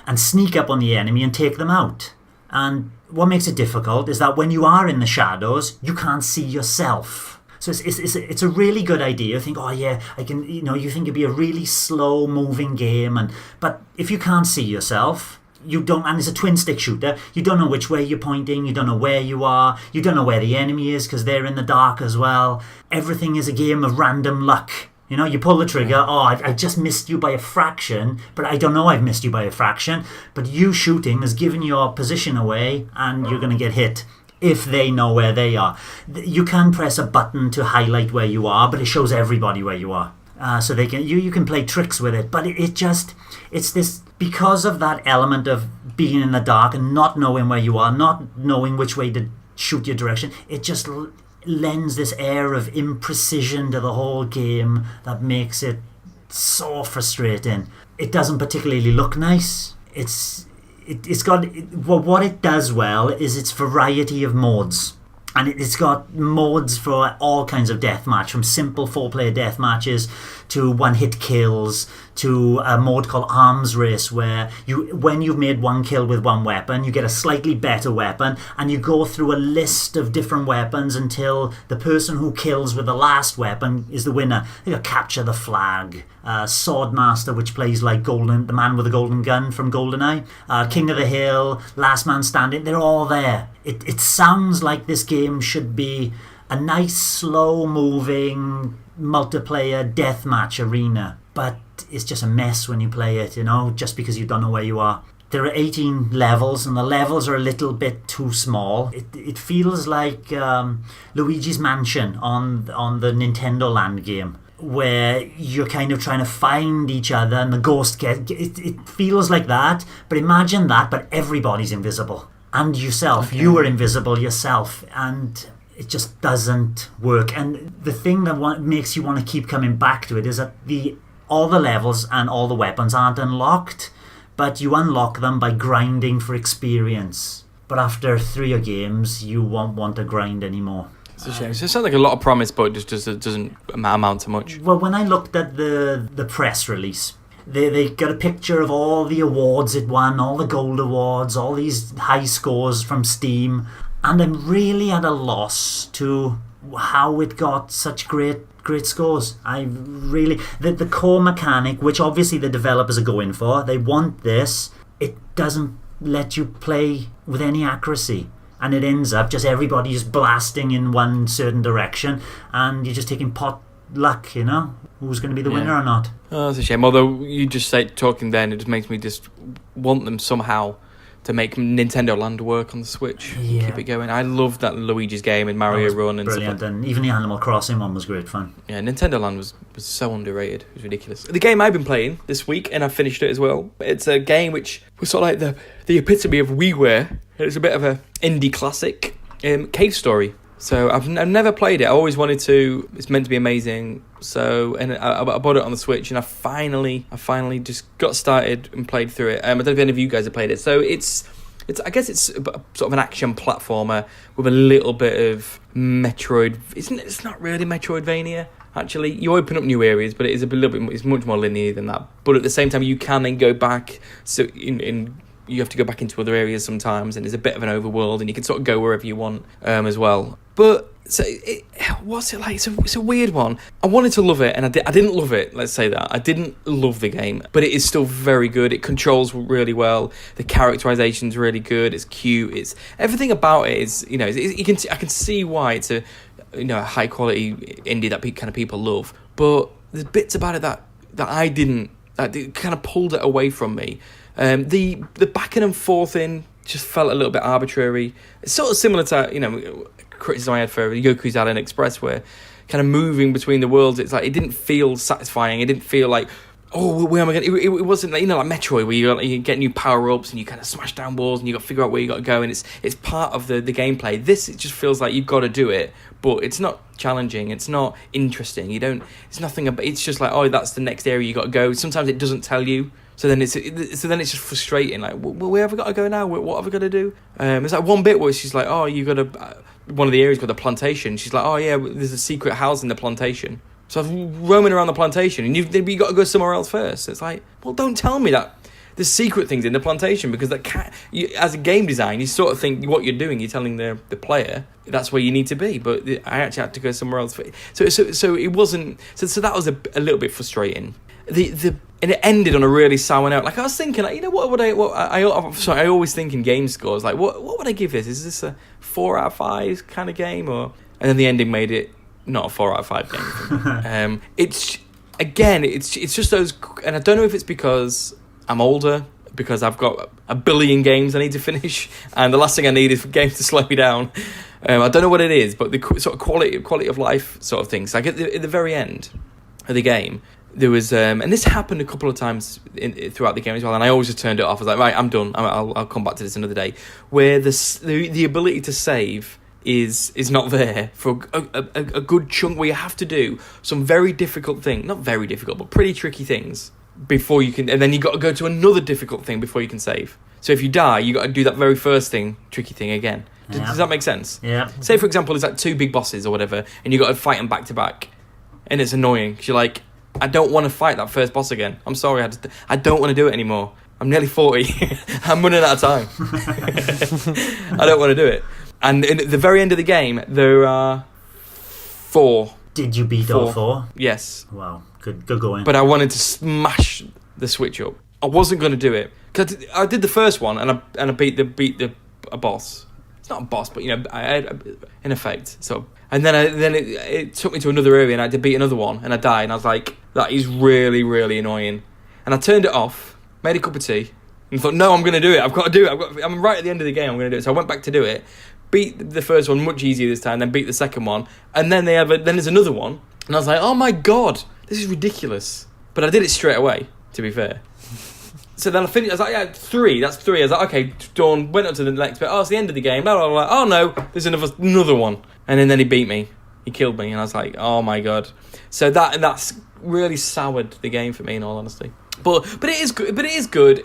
and sneak up on the enemy and take them out. And what makes it difficult is that when you are in the shadows, you can't see yourself. So it's a really good idea. You think, I can. You think it'd be a really slow moving game, but if you can't see yourself, you don't. And it's a twin stick shooter. You don't know which way you're pointing. You don't know where you are. You don't know where the enemy is because they're in the dark as well. Everything is a game of random luck. You pull the trigger. I just missed you by a fraction, but I don't know I've missed you by a fraction. But you shooting has given your position away, and you're going to get hit. If they know where they are. You can press a button to highlight where you are, but it shows everybody where you are. So they can you can play tricks with it. But it's this, because of that element of being in the dark and not knowing where you are, not knowing which way to shoot your direction, it just lends this air of imprecision to the whole game that makes it so frustrating. It doesn't particularly look nice. What it does well is its variety of modes, and it's got modes for all kinds of deathmatch, from simple 4-player deathmatches to one-hit kills to a mode called Arms Race, where when you've made one kill with one weapon, you get a slightly better weapon, and you go through a list of different weapons until the person who kills with the last weapon is the winner. You got Capture the Flag, Swordmaster, which plays like the man with the golden gun from GoldenEye, King of the Hill, Last Man Standing. They're all there. It sounds like this game should be a nice, slow-moving multiplayer deathmatch arena, but it's just a mess when you play it, just because you don't know where you are. There are 18 levels, and the levels are a little bit too small. It feels like Luigi's Mansion on the Nintendo Land game, where you're kind of trying to find each other and the ghost it feels like that. But imagine that, but everybody's invisible. And yourself. Okay. You are invisible yourself. And it just doesn't work. And the thing that makes you want to keep coming back to it is that all the levels and all the weapons aren't unlocked, but you unlock them by grinding for experience. But after 3 games, you won't want to grind anymore. It's a shame. It sounds like a lot of promise, but it just doesn't amount to much. Well, when I looked at the press release, they got a picture of all the awards it won, all the gold awards, all these high scores from Steam, and I'm really at a loss to how it got such great great scores. I really the core mechanic, which obviously the developers are going for, they want this. It doesn't let you play with any accuracy, and it ends up just everybody just blasting in one certain direction, and you're just taking pot luck, you know, who's going to be the winner or not. Oh, that's a shame. Although you just say talking then, it just makes me just want them somehow to make Nintendo Land work on the Switch. Yeah. Keep it going. I love that Luigi's game and Mario Run and brilliant, stuff. and even the Animal Crossing one was great fun. Yeah, Nintendo Land was so underrated. It was ridiculous. The game I've been playing this week, and I finished it as well. It's a game which was sort of like the epitome of WiiWare. It's a bit of a indie classic, Cave Story. So I've never played it. I always wanted to. It's meant to be amazing. So I bought it on the Switch, and I finally just got started and played through it. I don't know if any of you guys have played it. So it's I guess it's sort of an action platformer with a little bit of Metroid. It's not really Metroidvania. Actually, you open up new areas, but it is a little bit. It's much more linear than that. But at the same time, you can then go back. So you have to go back into other areas sometimes, and there's a bit of an overworld, and you can sort of go wherever you want as well. But so what's it like? It's a weird one. I wanted to love it, and I didn't love it. Let's say that I didn't love the game, but it is still very good. It controls really well. The characterization's really good. It's cute. It's everything about it is, you know. I can see why it's a, you know, a high quality indie that kind of people love. But there's bits about it that I didn't. That it kind of pulled it away from me. The backing and forth in just felt a little bit arbitrary. It's sort of similar to, you know, criticism I had for Yoku's Island Express, where kind of moving between the worlds, it's like it didn't feel satisfying. It didn't feel like, oh, where am I going? It wasn't like, you know, like Metroid, where you get new power ups and you kind of smash down walls and you got to figure out where you got to go, and it's part of the gameplay. This, it just feels like you've got to do it, but it's not challenging. It's not interesting. It's nothing. It's just like, oh, that's the next area you got to go. Sometimes it doesn't tell you. So then it's just frustrating. Like, where have I got to go now? What have I got to do? There's like one bit where she's like, oh, you got to one of the areas called the plantation. She's like, oh yeah, there's a secret house in the plantation. So I'm roaming around the plantation, and you've got to go somewhere else first. It's like, well, don't tell me that there's secret things in the plantation, because as a game design, you sort of think what you're doing, you're telling the player that's where you need to be. But I actually had to go somewhere else. So it wasn't. So that was a little bit frustrating. And it ended on a really sour note. Like, I was thinking, like, you know, I always think in game scores, like, what would I give this? Is this a 4 out of 5 kind of game, or? And then the ending made it not a 4 out of 5 game for me. It's just those, and I don't know if it's because I'm older, because I've got a billion games I need to finish, and the last thing I need is for games to slow me down. I don't know what it is, but the sort of quality of life sort of things. Like at the very end of the game, there was, and this happened a couple of times throughout the game as well, and I always just turned it off. I was like, right, I'm done. I'll come back to this another day. Where the ability to save is not there for a good chunk, where you have to do some very difficult thing, not very difficult, but pretty tricky things before you can, and then you got to go to another difficult thing before you can save. So if you die, you got to do that very first tricky thing again. Yeah. Does that make sense? Yeah. Say for example, there's like 2 big bosses or whatever, and you got to fight them back to back, and it's annoying because you're like, I don't want to fight that first boss again. I'm sorry, I don't want to do it anymore. I'm nearly 40. I'm running out of time. I don't want to do it. And at the very end of the game, there are 4. Did you beat all 4? Yes. Wow, good going. But I wanted to smash the Switch up. I wasn't going to do it, because I did the first one, and I beat a boss. It's not a boss, but you know, I had, in effect. So, and then it took me to another area, and I had to beat another one, and I died, and I was like, that is really, really annoying. And I turned it off, made a cup of tea, and thought, no, I'm going to do it. I've got to do it. I'm right at the end of the game. I'm going to do it. So I went back to do it. Beat the first one much easier this time, then beat the second one, and then there's another one, and I was like, oh my god, this is ridiculous. But I did it straight away, to be fair. So then I finished. I was like, yeah, 3. That's 3. I was like, okay, Dawn went up to the next bit. Oh, it's the end of the game. Blah, blah, blah. Oh no, there's another one. And then he beat me. He killed me, and I was like, oh my god. So that's really soured the game for me, in all honesty. But it is good. But it is good.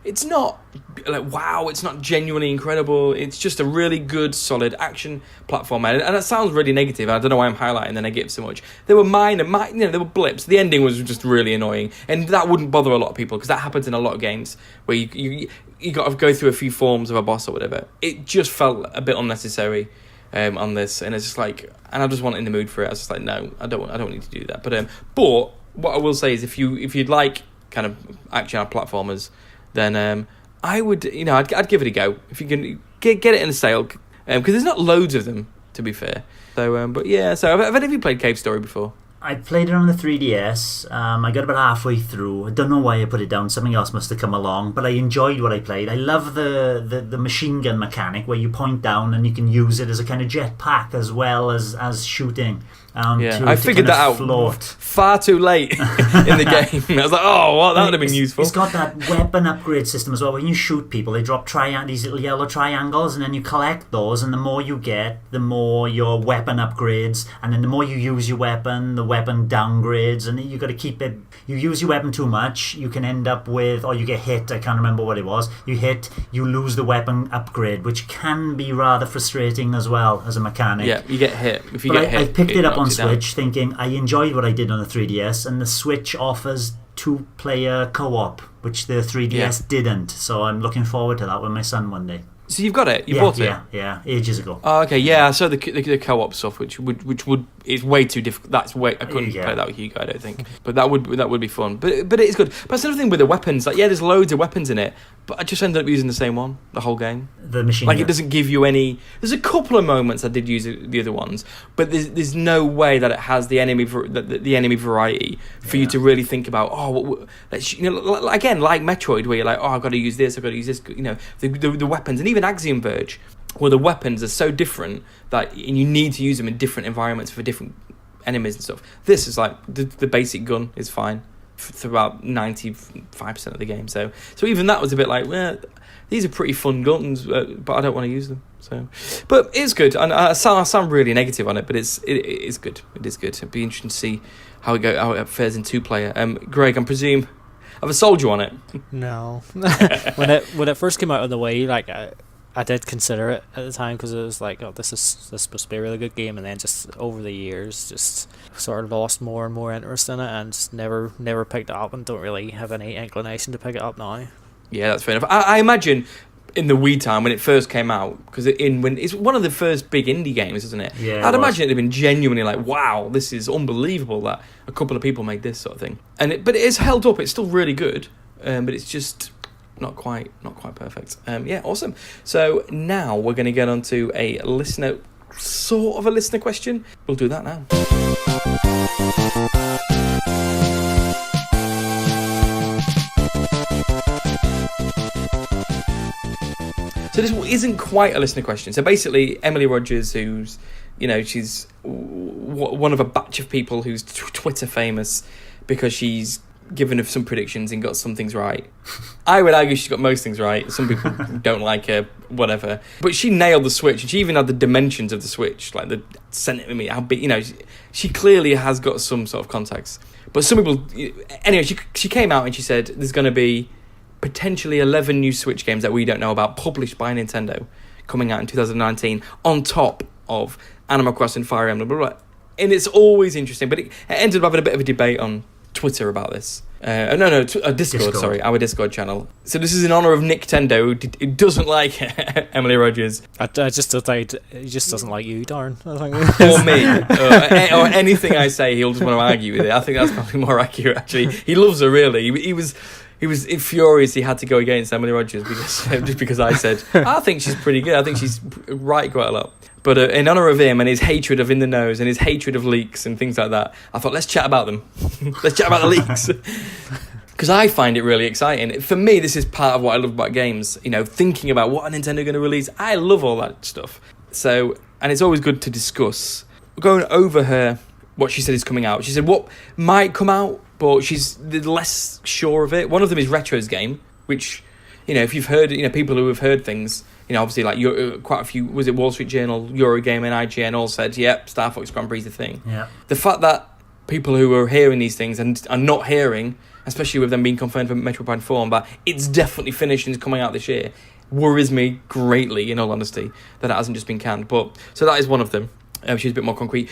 It's not like, wow, it's not genuinely incredible. It's just a really good, solid action platformer. And that sounds really negative. I don't know why I'm highlighting the negative so much. There were minor, there were blips. The ending was just really annoying, and that wouldn't bother a lot of people, because that happens in a lot of games where you got to go through a few forms of a boss or whatever. It just felt a bit unnecessary. on this, and it's just like, and I just wasn't in the mood for it. I was just like, no, I don't need to do that. But what I will say is, if you'd like kind of action platformers, then I would, I'd give it a go if you can get it in a sale, because there's not loads of them, to be fair. So, but yeah. So, have any of you played Cave Story before? I played it on the 3DS. I got about halfway through. I don't know why I put it down. Something else must have come along. But I enjoyed what I played. I love the machine gun mechanic where you point down and you can use it as a kind of jetpack as well as shooting. I figured that out far too late in the game. I was like, oh, that would have been useful. It's got that weapon upgrade system as well. When you shoot people, they drop these little yellow triangles, and then you collect those, and the more you get, the more your weapon upgrades, and then the more you use your weapon, the weapon downgrades, and you got to keep it. You use your weapon too much, you can end up with, or you get hit, I can't remember what it was, you lose the weapon upgrade, which can be rather frustrating as well as a mechanic. Yeah, you get hit. If you get hit, I picked it up on Switch thinking I enjoyed what I did on the 3DS, and the Switch offers 2-player co-op, which the 3DS didn't, so I'm looking forward to that with my son one day. So you've got it? You bought it? Yeah, ages ago. Oh, okay, yeah. So the co-op stuff, which would is way too difficult. I couldn't play that with Hugo, I don't think. But that would be fun. But it is good. But that's another thing with the weapons. Like, there's loads of weapons in it, but I just ended up using the same one the whole game. The machine gun. It doesn't give you any. There's a couple of moments I did use the other ones, but there's no way that it has the enemy variety for you to really think about. Oh, again, like Metroid, where you're like, oh, I've got to use this. I've got to use this. The weapons, and even Axiom Verge, where the weapons are so different that you need to use them in different environments for different enemies and stuff. This is like the basic gun is fine for about 95% of the game. So even that was a bit like, well, these are pretty fun guns, but I don't want to use them. So, but it's good. And I sound really negative on it, but it is good. It is good. It'd be interesting to see how it fares in 2-player. Greg, I presume I've sold you on it. No, when it first came out of the way, like I did consider it at the time, because it was like, oh, this is supposed to be a really good game, and then just over the years, just sort of lost more and more interest in it, and just never picked it up, and don't really have any inclination to pick it up now. Yeah, that's fair enough. I imagine in the Wii time when it first came out, because when it's one of the first big indie games, isn't it? Yeah, I'd imagine it'd have been genuinely like, wow, this is unbelievable that a couple of people made this sort of thing. But it is held up. It's still really good, but it's just not quite perfect. Yeah, awesome. So now we're going to get on to a listener question. We'll do that now. So this isn't quite a listener question. So basically, Emily Rogers, who's, she's one of a batch of people who's Twitter famous because she's given some predictions and got some things right. I would argue she's got most things right. Some people don't like her, whatever. But she nailed the Switch, and she even had the dimensions of the Switch, like the centimeter, how big. She clearly has got some sort of context. But some people, anyway, she came out and she said there's going to be potentially 11 new Switch games that we don't know about, published by Nintendo, coming out in 2019, on top of Animal Crossing, Fire Emblem, blah, blah, blah. And it's always interesting, but it ended up having a bit of a debate on Twitter about this. Discord, sorry, our Discord channel. So this is in honour of Nintendo, who doesn't like Emily Rogers. I just thought he just doesn't like you, Darren. I think. Or me, or anything I say, he'll just want to argue with it. I think that's probably more accurate. Actually, he loves her really. He was furious he had to go against Emily Rogers because I said I think she's pretty good. I think she's right quite a lot. But in honour of him and his hatred of In the Nose and his hatred of leaks and things like that, I thought, let's chat about them. Let's chat about the leaks. Because I find it really exciting. For me, this is part of what I love about games. Thinking about what are Nintendo going to release. I love all that stuff. So, and it's always good to discuss. Going over what she said is coming out. She said what might come out, but she's less sure of it. One of them is Retro's game, which, if you've heard, people who have heard things, obviously, like quite a few, was it Wall Street Journal, Eurogame, and IGN all said, yep, Star Fox Grand Prix is the thing. Yeah. The fact that people who are hearing these things and are not hearing, especially with them being confirmed for Metroid Prime 4, but it's definitely finished and is coming out this year, worries me greatly, in all honesty, that it hasn't just been canned. But so that is one of them. She's a bit more concrete.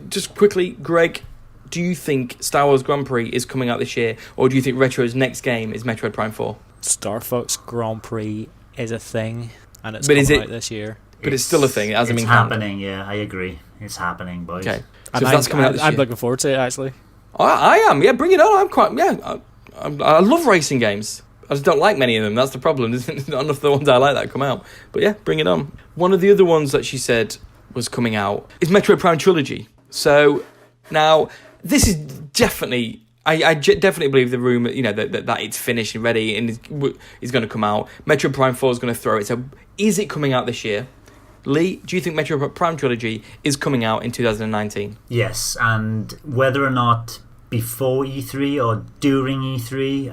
Just quickly, Greg, do you think Star Wars Grand Prix is coming out this year, or do you think Retro's next game is Metroid Prime 4? Star Fox Grand Prix is a thing, and it's coming out this year. But it's still a thing. It hasn't been happening. Yeah, I agree. It's happening, boys. Okay. So that's coming out this year. I'm looking forward to it, actually. I am. Yeah, bring it on. I love racing games. I just don't like many of them. That's the problem. There's not enough of the ones I like that come out. But yeah, bring it on. One of the other ones that she said was coming out is Metroid Prime Trilogy. So now this is definitely. I definitely believe the rumor, that it's finished and ready and is going to come out. Metroid Prime 4 is going to throw it. So is it coming out this year? Lee, do you think Metroid Prime Trilogy is coming out in 2019? Yes, and whether or not before E3 or during E3,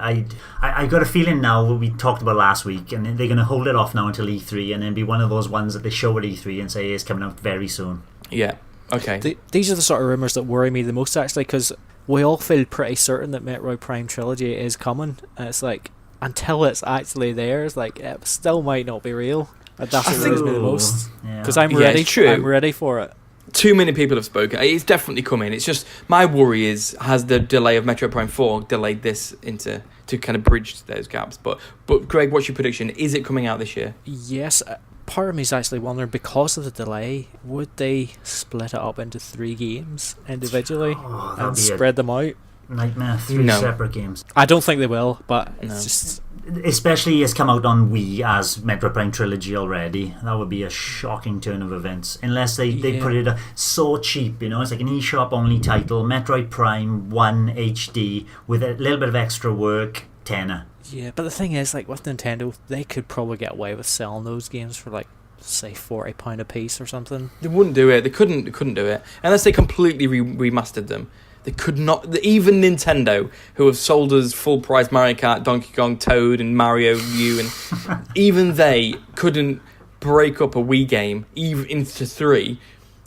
I got a feeling now what we talked about last week, and they're going to hold it off now until E3 and then be one of those ones that they show at E3 and say it's coming out very soon. Yeah, okay. These are the sort of rumours that worry me the most, actually, because we all feel pretty certain that Metroid Prime Trilogy is coming. And it's like, until it's actually there, it's like, it still might not be real. And that's what worries me the most. Because I'm ready. I'm ready for it. Too many people have spoken. It's definitely coming. It's just, my worry is, has the delay of Metroid Prime 4 delayed this to kind of bridge those gaps? But Greg, what's your prediction? Is it coming out this year? Yes. Part of me is actually wondering, because of the delay, would they split it up into 3 games individually and spread them out? Nightmare. 3 separate games. I don't think they will, but it's just... Especially it's come out on Wii as Metroid Prime Trilogy already. That would be a shocking turn of events. Unless they put it so cheap, it's like an eShop only title, Metroid Prime 1 HD with a little bit of extra work, tenner. Yeah, but the thing is, like, with Nintendo, they could probably get away with selling those games for, like, say £40 a piece or something. They wouldn't do it. They couldn't do it unless they completely remastered them. They could not. Even Nintendo, who have sold us full price Mario Kart, Donkey Kong, Toad, and Mario U, and even they couldn't break up a Wii game even into 3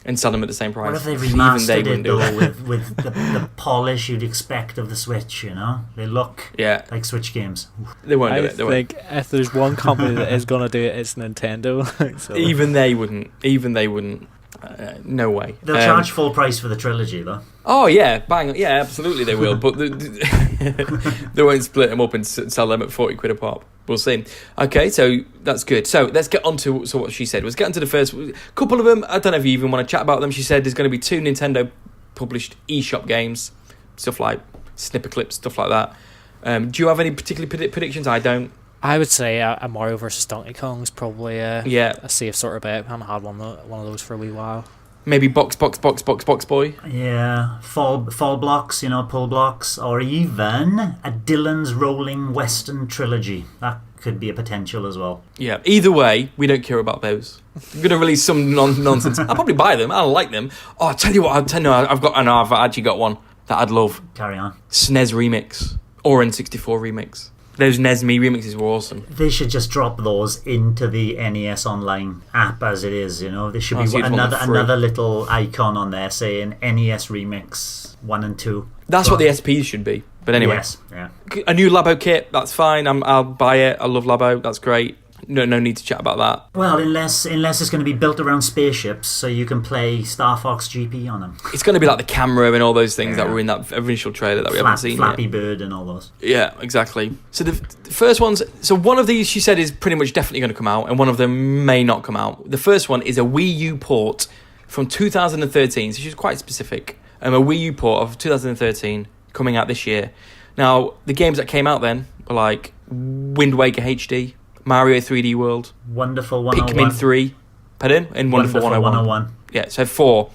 and sell them at the same price. What if they remastered it though with the polish you'd expect of the Switch? They look like Switch games. They won't do it. I think if there's one company that is going to do it, it's Nintendo. So. Even they wouldn't. No way. They'll charge full price for the trilogy, though. Oh yeah, bang! Yeah, absolutely they will. But they won't split them up and sell them at £40 a pop. We'll see. Okay, so that's good. So let's get on to what she said. Let's get into the first couple of them. I don't know if you even want to chat about them. She said there's going to be 2 Nintendo published eShop games, stuff like snipper clips, stuff like that. Do you have any particular predictions? I don't. I would say a Mario vs Donkey Kong is probably a safe sort of bet. I haven't had one of those for a wee while. Maybe Box Boy. Yeah, fall blocks, pull blocks, or even a Dylan's Rolling Western trilogy. That could be a potential as well. Yeah. Either way, we don't care about those. I'm gonna release some nonsense. I'll probably buy them. I like them. Oh, I'll tell you what. I've actually got one that I'd love. Carry on. SNES remix or N64 remix. Those NES-Me remixes were awesome. They should just drop those into the NES Online app as it is, There should be another little icon on there saying NES Remix 1 and 2. That's what the SPs should be. But anyway. Yes, yeah. A new Labo kit, that's fine. I'll buy it. I love Labo. That's great. No need to chat about that. Well, unless it's going to be built around spaceships, so you can play Star Fox GP on them. It's going to be like the camera and all those things that were in that initial trailer that we haven't seen Flappy yet. Bird and all those. Yeah, exactly. So the first one's... So one of these, she said, is pretty much definitely going to come out, and one of them may not come out. The first one is a Wii U port from 2013, so she's quite specific. A Wii U port of 2013 coming out this year. Now, the games that came out then were like Wind Waker HD... Mario 3D World, Wonderful 101, Pikmin 3, pardon? And Wonderful 101. Yeah, so 4.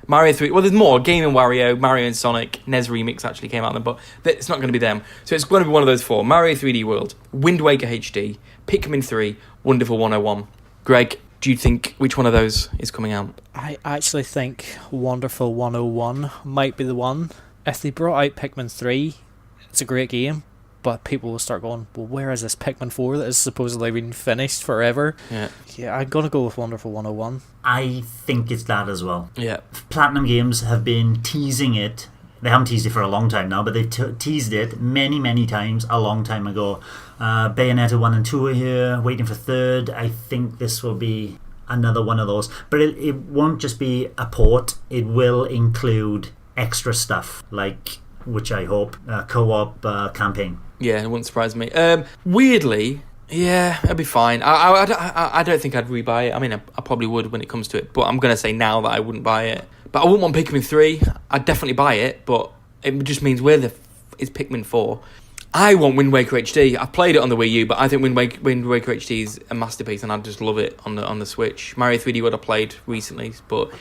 Mario 3, well, there's more. Game & Wario, Mario and Sonic, NES Remix actually came out then, but it's not going to be them. So it's going to be one of those 4. Mario 3D World, Wind Waker HD, Pikmin 3, Wonderful 101. Greg, do you think which one of those is coming out? I actually think Wonderful 101 might be the one. If they brought out Pikmin 3, it's a great game. But people will start going, well, where is this Pikmin 4 that has supposedly been finished forever? Yeah, I'm going to go with Wonderful 101. I think it's that as well. Yeah. Platinum Games have been teasing it. They haven't teased it for a long time now, but they teased it many, many times a long time ago. Bayonetta 1 and 2 are here, waiting for 3rd. I think this will be another one of those. But it won't just be a port. It will include extra stuff, like, which I hope, co-op campaign. Yeah, it wouldn't surprise me. Weirdly, Yeah, it'll be fine. I don't think I'd rebuy it. I mean, I probably would when it comes to it, but I'm going to say now that I wouldn't buy it. But I wouldn't want Pikmin 3. I'd definitely buy it, but it just means it's Pikmin 4. I want Wind Waker HD. I've played it on the Wii U, but I think Wind Waker HD is a masterpiece, and I just love it on the Switch. Mario 3D World I played recently, but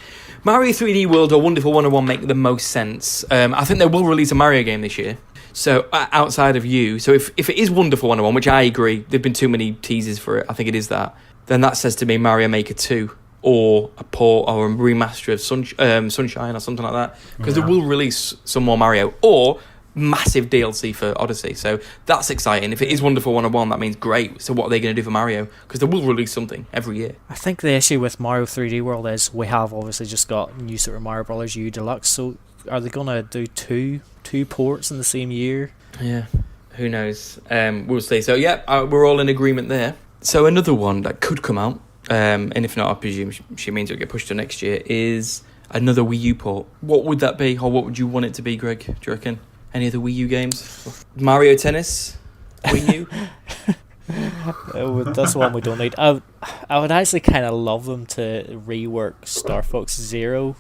Mario 3D World or Wonderful 101 make the most sense. I think they will release a Mario game this year. So outside of you, so if it is Wonderful 101, which I agree, there've been too many teasers for it. I think it is that. Then that says to me Mario Maker 2 or a port or a remaster of Sunshine or something like that, because they will release some more Mario or massive DLC for Odyssey. So that's exciting. If it is Wonderful 101, that means great. So what are they going to do for Mario? Because they will release something every year. I think the issue with Mario 3D World is we have obviously just got New Super Mario Bros. U Deluxe. So are they going to do two ports in the same year? Yeah, who knows? We'll see. So yeah, we're all in agreement there. So another one that could come out, and if not, I presume she means it'll get pushed to next year, is another Wii U port. What would that be, or what would you want it to be, Greg? Do you reckon? Any other Wii U games? Mario Tennis? Wii U? That's one we don't need. I would actually kind of love them to rework Star Fox Zero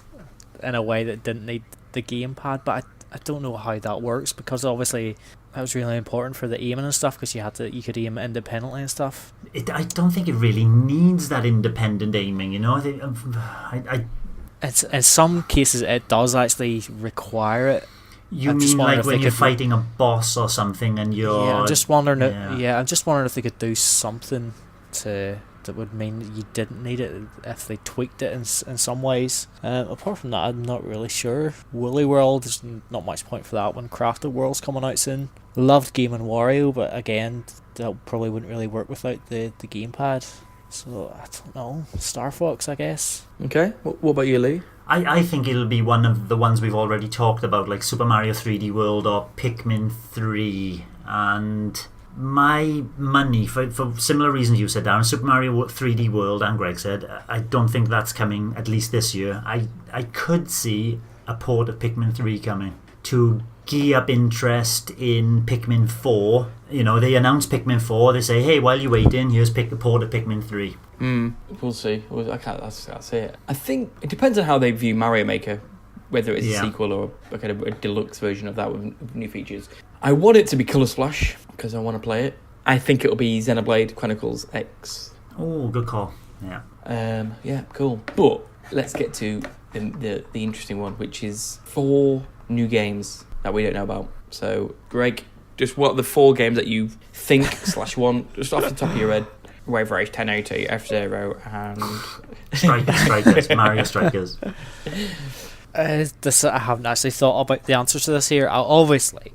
in a way that didn't need the gamepad, but I don't know how that works, because obviously that was really important for the aiming and stuff, because you could aim independently and stuff. I don't think it really needs that independent aiming, you know. It's, in some cases it does actually require it. You mean like when you're fighting a boss or something and you're... Yeah, I'm just wondering if they could do something that would mean that you didn't need it, if they tweaked it in some ways. Apart from that, I'm not really sure. Woolly World, there's not much point for that one. Crafted World's coming out soon. Loved Game & Wario, but again, that probably wouldn't really work without the gamepad. So, I don't know. Star Fox, I guess. Okay, what about you, Lee? I think it'll be one of the ones we've already talked about, like Super Mario 3D World or Pikmin 3. And my money, for similar reasons you said, Darren, Super Mario 3D World, and Greg said, I don't think that's coming at least this year. I could see a port of Pikmin 3 coming to gear up interest in Pikmin 4. You know, they announce Pikmin 4, they say, hey, while you're waiting, here's a port of Pikmin 3. We'll see. I can't say it. I think it depends on how they view Mario Maker, whether it's a sequel or a kind of a deluxe version of that with new features. I want it to be Colour Splash because I want to play it. I think it'll be Xenoblade Chronicles X. Oh, good call. Yeah. Yeah, cool. But let's get to the interesting one, which is 4 new games that we don't know about. So, Greg, just what are the 4 games that you think / want, just off the top of your head? Wave Race 1080, F-Zero, and... Strikers, Mario Strikers. I haven't actually thought about the answers to this here. Obviously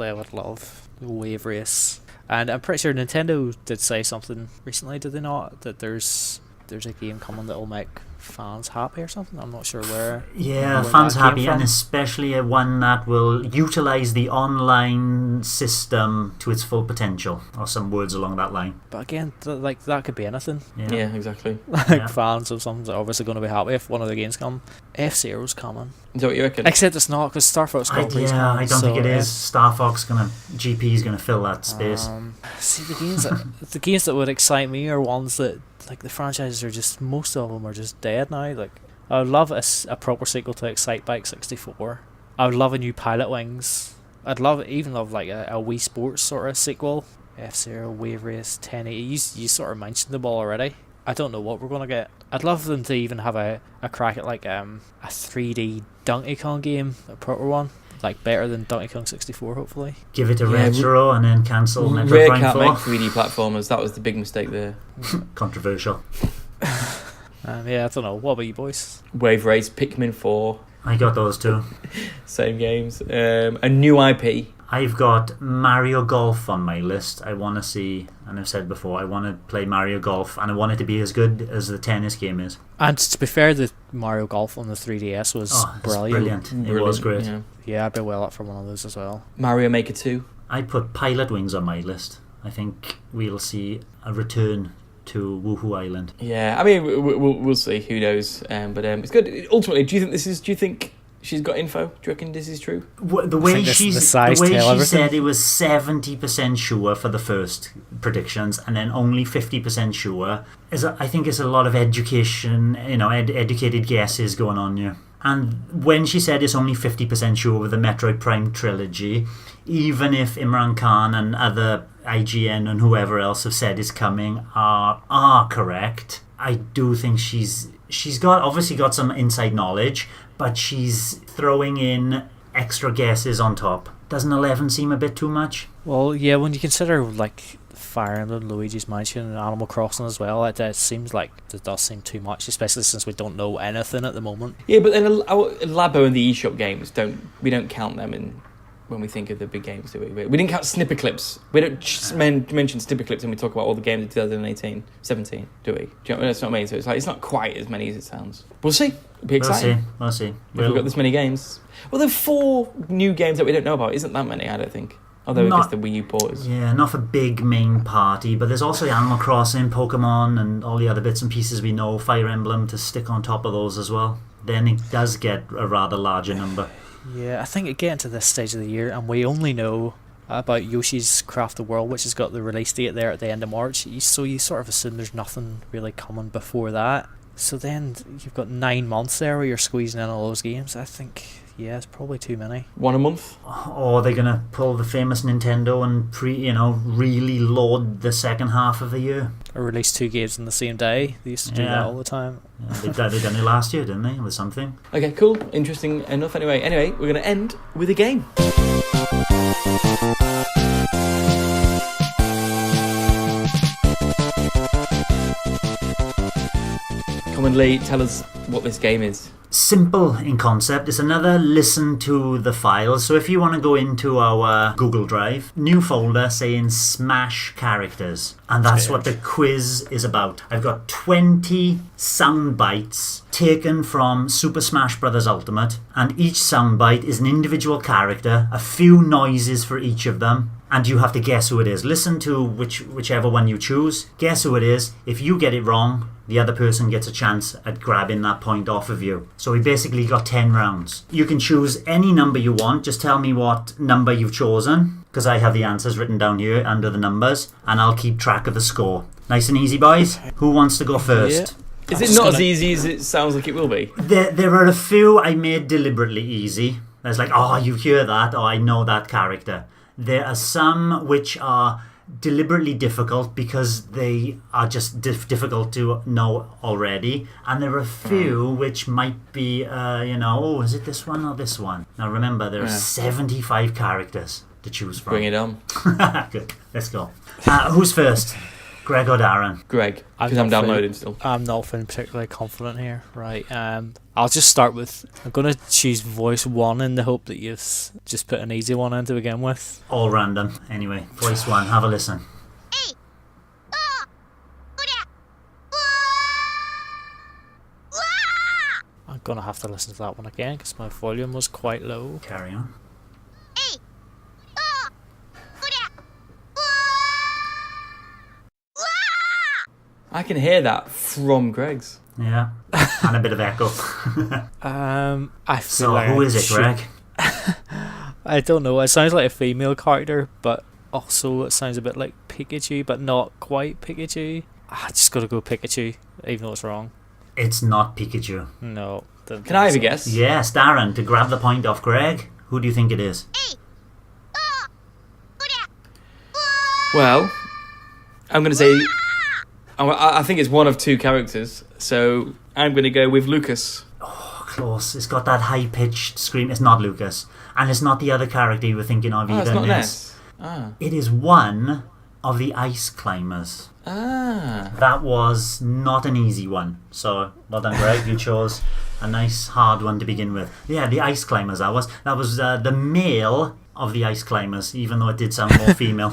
I would love Wave Race. And I'm pretty sure Nintendo did say something recently, did they not? That there's a game coming that will make fans happy or something. I'm not sure where. Yeah, fans happy, and especially one that will utilise the online system to its full potential, or some words along that line. But again, that could be anything. Yeah, exactly. Fans of something's obviously going to be happy if one of the games come. F-Zero's coming. Is that what you reckon? Except it's not, because Star Fox Grand Prix. I don't think it is. Star Fox GP's gonna fill that space. See, the games that would excite me are ones that, like, the franchises are just, most of them are just dead now. Like, I would love a proper sequel to Excite Bike 64. I would love a new Pilot Wings. I'd love like a Wii Sports sort of sequel. F-Zero, Wave Race, 1080. You sort of mentioned them all already. I don't know what we're going to get. I'd love them to even have a crack at like a 3D Donkey Kong game, a proper one. Like better than Donkey Kong 64, hopefully. Give it a retro and then cancel Metroid Rare Prime can't 4. make 3D platformers. That was the big mistake there. Controversial. Yeah, I don't know. What about you boys? Wave Race, Pikmin 4. I got those too. Same games. A new IP. I've got Mario Golf on my list. I want to see, and I've said before, I want to play Mario Golf, and I want it to be as good as the tennis game is. And to be fair, the Mario Golf on the 3DS was brilliant. It was great. Yeah, I'd be well up for one of those as well. Mario Maker 2. I put Pilot Wings on my list. I think we'll see a return to Woohoo Island. Yeah, I mean, we'll see. Who knows? But it's good. Ultimately, do you think she's got info? Do you reckon this is true? The way she said it was 70% sure for the first predictions, and then only 50% sure. I think it's a lot of education, educated guesses going on here. And when she said it's only 50% sure with the Metroid Prime trilogy, even if Imran Khan and other IGN and whoever else have said is coming are correct, I do think she's obviously got some inside knowledge, but she's throwing in extra guesses on top. Doesn't 11 seem a bit too much? Well, yeah, when you consider like Fire Emblem, Luigi's Mansion, and Animal Crossing as well, it seems like it does seem too much, especially since we don't know anything at the moment. Yeah, but then Labo and the eShop games don't count them in when we think of the big games, do we? We didn't count snipper clips. We don't mention snipper clips when we talk about all the games of 2018, 17, do we? Do you know, that's what I mean. So it's not quite as many as it sounds. We'll see. It'll be exciting. We'll see. We've got this many games. Well, there are 4 new games that we don't know about. Isn't that many? I don't think. Although I guess the Wii U porters. Yeah, not for big main party, but there's also Animal Crossing, Pokemon, and all the other bits and pieces we know. Fire Emblem to stick on top of those as well. Then it does get a rather larger number. Yeah, I think it getting to this stage of the year, and we only know about Yoshi's Crafted World, which has got the release date there at the end of March. So you sort of assume there's nothing really coming before that. So then you've got 9 months there where you're squeezing in all those games. I think, yeah, it's probably too many. One a month? Or are they going to pull the famous Nintendo and really load the second half of the year? Or release 2 games on the same day. They used to do that all the time. Yeah, they done it last year, didn't they? With something. Okay, cool. Interesting enough. Anyway, we're going to end with a game. Come on, Lee, tell us what this game is. Simple in concept. It's another listen to the files. So if you want to go into our Google Drive, new folder saying Smash Characters. And that's what the quiz is about. I've got 20 sound bites taken from Super Smash Bros. Ultimate. And each sound bite is an individual character, a few noises for each of them. And you have to guess who it is. Listen to whichever one you choose. Guess who it is. If you get it wrong, the other person gets a chance at grabbing that point off of you. So we basically got 10 rounds. You can choose any number you want. Just tell me what number you've chosen, because I have the answers written down here under the numbers, and I'll keep track of the score. Nice and easy, boys. Who wants to go first? Yeah. Is it not as easy as it sounds like it will be? There are a few I made deliberately easy. There's like, oh, you hear that? Oh, I know that character. There are some which are deliberately difficult because they are just difficult to know already, and there are a few which might be is it this one or this one? Now remember, there are 75 characters to choose from. Bring it on. Good, let's go. Who's first? Greg or Darren? Greg, because I'm downloading still. I'm not feeling particularly confident here. Right, I'll just start with, I'm going to choose voice 1 in the hope that you've just put an easy one in to begin with. All random. Anyway, voice 1, have a listen. I'm going to have to listen to that one again because my volume was quite low. Carry on. I can hear that from Greg's. Yeah, and a bit of echo. I feel so like who is it, Greg? I don't know. It sounds like a female character, but also it sounds a bit like Pikachu, but not quite Pikachu. I just gotta go Pikachu, even though it's wrong. It's not Pikachu. No. Can I have a guess? Yes, Darren, to grab the point off Greg. Who do you think it is? Well, I'm going to say... I think it's one of 2 characters, so I'm going to go with Lucas. Oh, close. It's got that high-pitched scream. It's not Lucas. And it's not the other character you were thinking of either. It's not Ness. It is one of the ice climbers. That was not an easy one. So, well done, Greg. You chose a nice, hard one to begin with. Yeah, the ice climbers, that was. That was the male of the ice climbers, even though it did sound more female.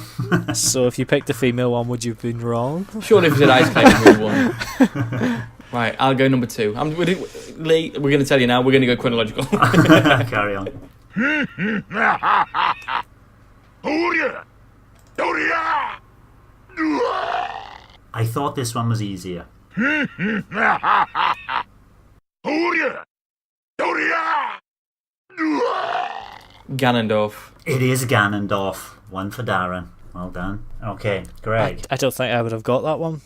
So if you picked the female one, would you have been wrong? Surely if we said ice climbers, we won. Right, I'll go number 2. Lee, we're going to tell you now, we're going to go chronological. Carry on. I thought this one was easier. Ganondorf. It is Ganondorf. One for Darren. Well done. Okay, Greg. I don't think I would have got that one.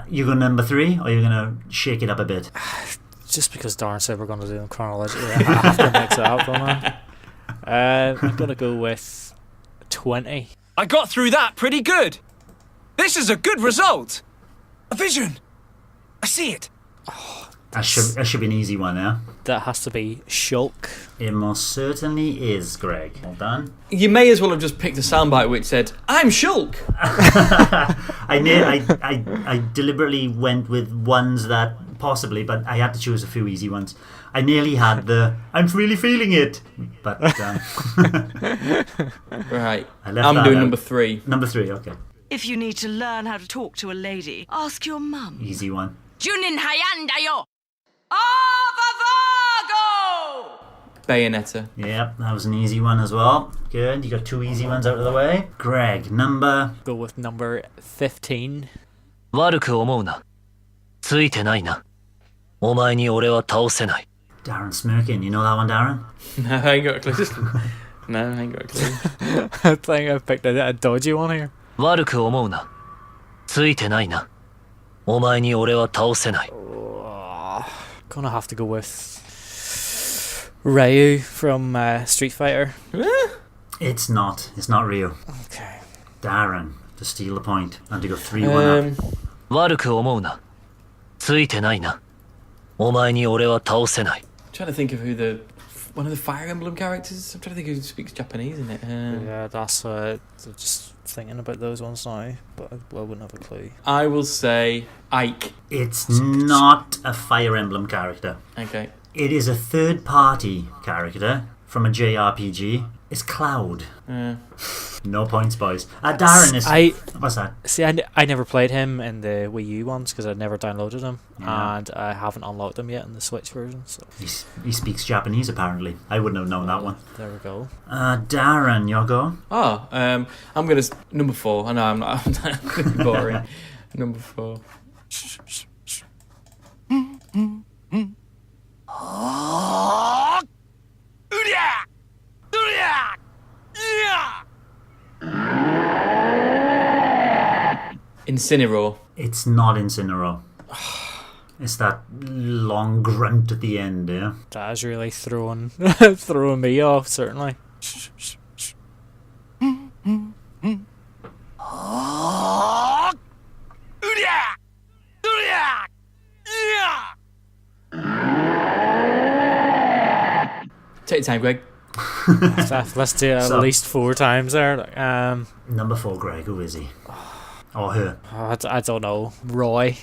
You go number 3, or you're going to shake it up a bit? Just because Darren said we're going to do them chronologically, I have to mix it up, don't I? I'm going to go with 20. I got through that pretty good. This is a good result. A vision. I see it. That should be an easy one, yeah? That has to be Shulk. It most certainly is, Greg. Well done. You may as well have just picked a soundbite which said, I'm Shulk. I deliberately went with ones that possibly, but I had to choose a few easy ones. I nearly had the I'm really feeling it, but Right. I'm doing number 3. Number 3, okay. If you need to learn how to talk to a lady, ask your mum. Easy one. Junin Hayandayo. Avavago! Bayonetta. Yep, that was an easy one as well. Good, you got 2 easy ones out of the way. Greg, number... Go with number 15. 悪く思うな。ついてないな。お前に俺は倒せない。 Darren smirking. You know that one, Darren? No, I ain't got a clue. No, I ain't got a clue. I think I picked a dodgy one here. 悪く思うな。ついてないな。お前に俺は倒せない。 Gonna have to go with Ryu from Street Fighter. It's not. It's not Ryu. Okay. Darren, to steal the point. And to go 3-1 up. 悪く思うな。ついてないな。お前に俺は倒せない。 I'm trying to think of who one of the Fire Emblem characters. I'm trying to think who speaks Japanese in it. Yeah, that's just thinking about those ones now, but I wouldn't have a clue. I will say Ike. It's not a Fire Emblem character. Okay. It is a third-party character from a JRPG. It's Cloud. No points, boys. Darren is... What's that? See, I never played him in the Wii U ones because I never downloaded him, Yeah. and I haven't unlocked him yet in the Switch version. So He speaks Japanese, apparently. I wouldn't have known that one. there we go. Darren, your go. I'm going to... Number 4. I know, I'm not... I'm gonna be boring. Number 4. Incineroar. It's not Incineroar. It's that long grunt at the end, yeah? That is really throwing throwing me off, certainly. Take your time, Greg. Let's do it at least 4 times there. Number 4, Greg. Who is he? Or her? I don't know. Roy.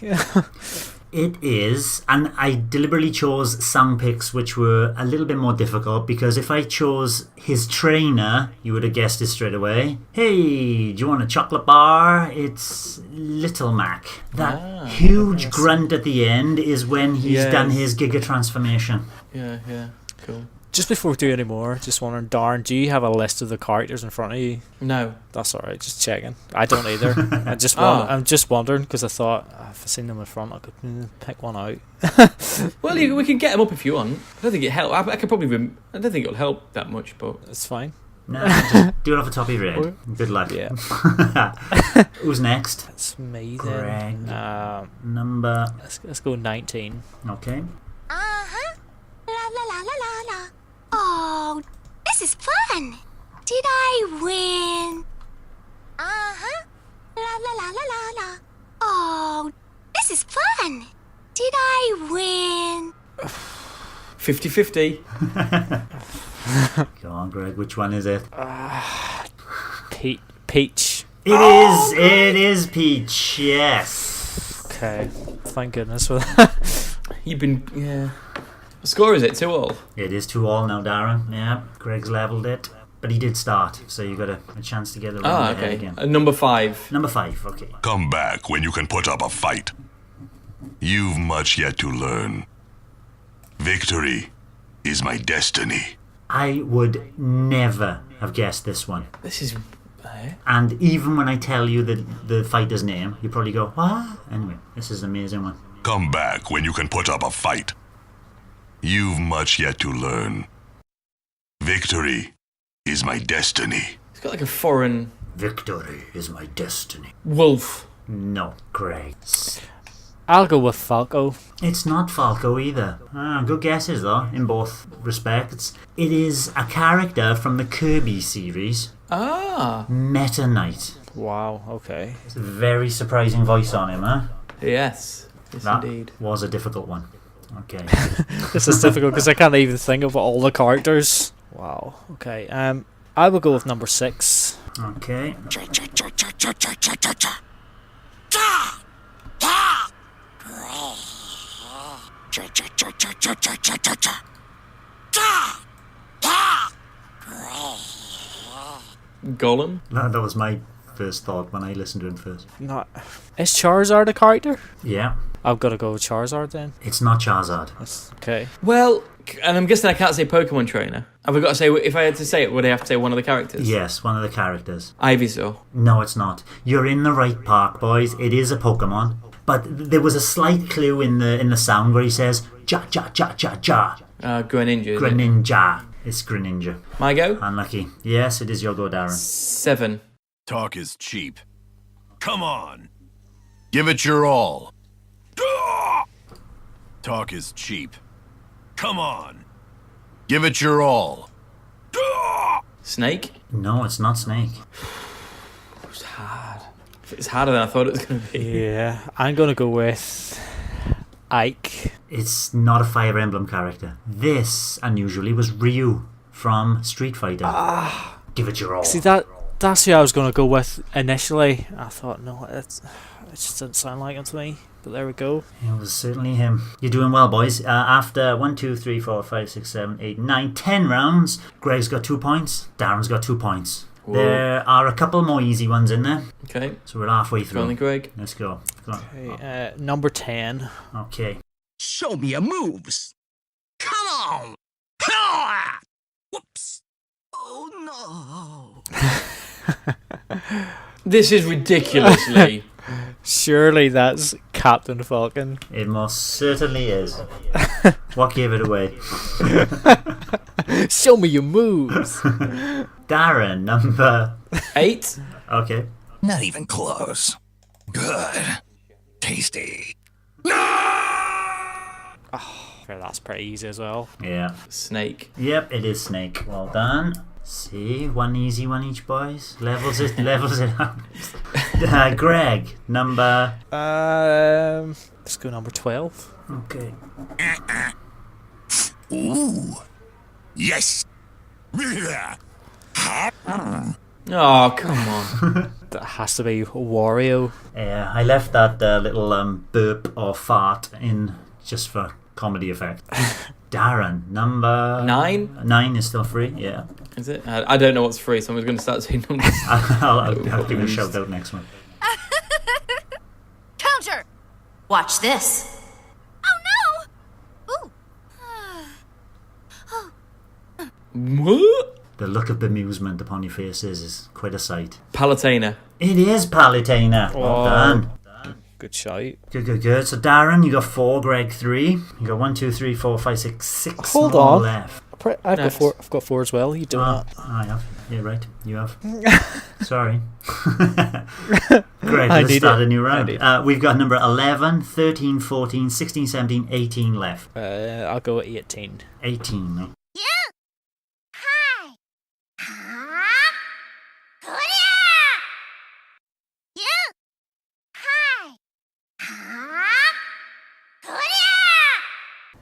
It is, and I deliberately chose some picks which were a little bit more difficult, because if I chose his trainer, you would have guessed it straight away. Hey, do you want a chocolate bar? It's Little Mac. That huge grunt at the end is when he's done his Giga transformation. Yeah, cool. Just before we do any more, just wondering, Darren, do you have a list of the characters in front of you? No. That's alright, just checking. I don't either. I'm just wondering, because I thought, if I seen them in front, I could pick one out. Well, we can get them up if you want. I don't think it help. I could probably... I don't think it'll help that much, but... It's fine. No, just do it off the top of your head. Good luck. Yeah. Who's next? It's me Greg. then. Number... Let's go 19. Okay. Uh-huh. La la la la la la. Oh, this is fun. Did I win? Uh-huh. La la la la la la. Oh, this is fun. Did I win? 50-50. Go on, Greg. Which one is it? Peach. It is Peach, yes. Okay. Thank goodness for that. You've been... Yeah. What score is it? 2-2? It is 2-2 now, Darren. Yeah, Greg's levelled it. But he did start, so you got a chance to get a round ahead again. Number 5. Number 5, okay. Come back when you can put up a fight. You've much yet to learn. Victory is my destiny. I would never have guessed this one. This is... And even when I tell you the fighter's name, you probably go, what? Anyway, this is an amazing one. Come back when you can put up a fight. You've much yet to learn. Victory is my destiny. It's got like a foreign... Victory is my destiny. Wolf. No, Greg. I'll go with Falco. It's not Falco either. Good guesses though, in both respects. It is a character from the Kirby series. Ah. Meta Knight. Wow, okay. It's a very surprising voice on him, huh? Yes. Yes, That indeed. was a difficult one. Okay. This is difficult because I can't even think of all the characters. Wow, okay. I will go with number 6. Okay. Golem. That was my first thought when I listened to him first. Not. Is Charizard a character? Yeah. I've got to go with Charizard then. It's not Charizard. That's okay. Well, and I'm guessing I can't say Pokemon Trainer. Have I got to say, if I had to say it, would I have to say one of the characters? Yes, one of the characters. Ivysaur. No, it's not. You're in the right park, boys. It is a Pokemon. But there was a slight clue in the sound where he says, ja, ja, ja, ja, ja. Greninja. Greninja. It's Greninja. My go? Unlucky. Yes, it is your go, Darren. 7. Talk is cheap. Come on. Give it your all. Talk is cheap. Come on. Give it your all. Snake? No, it's not Snake. It was hard. It's harder than I thought it was going to be. Yeah, I'm going to go with Ike. It's not a Fire Emblem character. This, unusually, was Ryu from Street Fighter. Give it your all. See, that's who I was going to go with initially. I thought, no, it just didn't sound like him to me. But there we go. It was certainly him. You're doing well, boys. After 1, 2, 3, 4, 5, 6, 7, 8, 9, 10 rounds, Greg's got 2 points. Darren's got 2 points. Whoa. There are a couple more easy ones in there. Okay. So we're halfway through. Go on, Greg. Let's go. Come on. Okay, number 10. Okay. Show me your moves. Come on. Whoops. Oh no. This is ridiculously... Surely that's Captain Falcon. It most certainly is. What gave it away? Show me your moves. Darren, number 8. Okay. Not even close. Good. Tasty. Okay, that's pretty easy as well. Yeah. Snake. Yep, it is Snake. Well done. See, one easy one each, boys. Levels it out. Greg, number... Let's go number 12. Okay. Ooh. Yes. Oh, come on. That has to be Wario. Yeah, I left that little burp or fart in just for comedy effect. Darren, number... 9? 9 is still free, yeah. Is it? I don't know what's free, so I'm just going to start saying numbers. I'll give you a shout out next one. Counter! Watch this. Oh no! Ooh. What? The look of bemusement upon your faces is quite a sight. Palutena. It is Palutena. Well done. Good shout. Good. So Darren, you got 4, Greg 3. You got 1, 2, 3, 4, 5, 6, 6 Hold more on. left. I've Next. got 4 as well. You do not. I have. Yeah, right. You have. Sorry. Greg, I let's need start it. a new I round. need We've got number 11, 13, 14, 16, 17, 18 left. I'll go with 18. 18.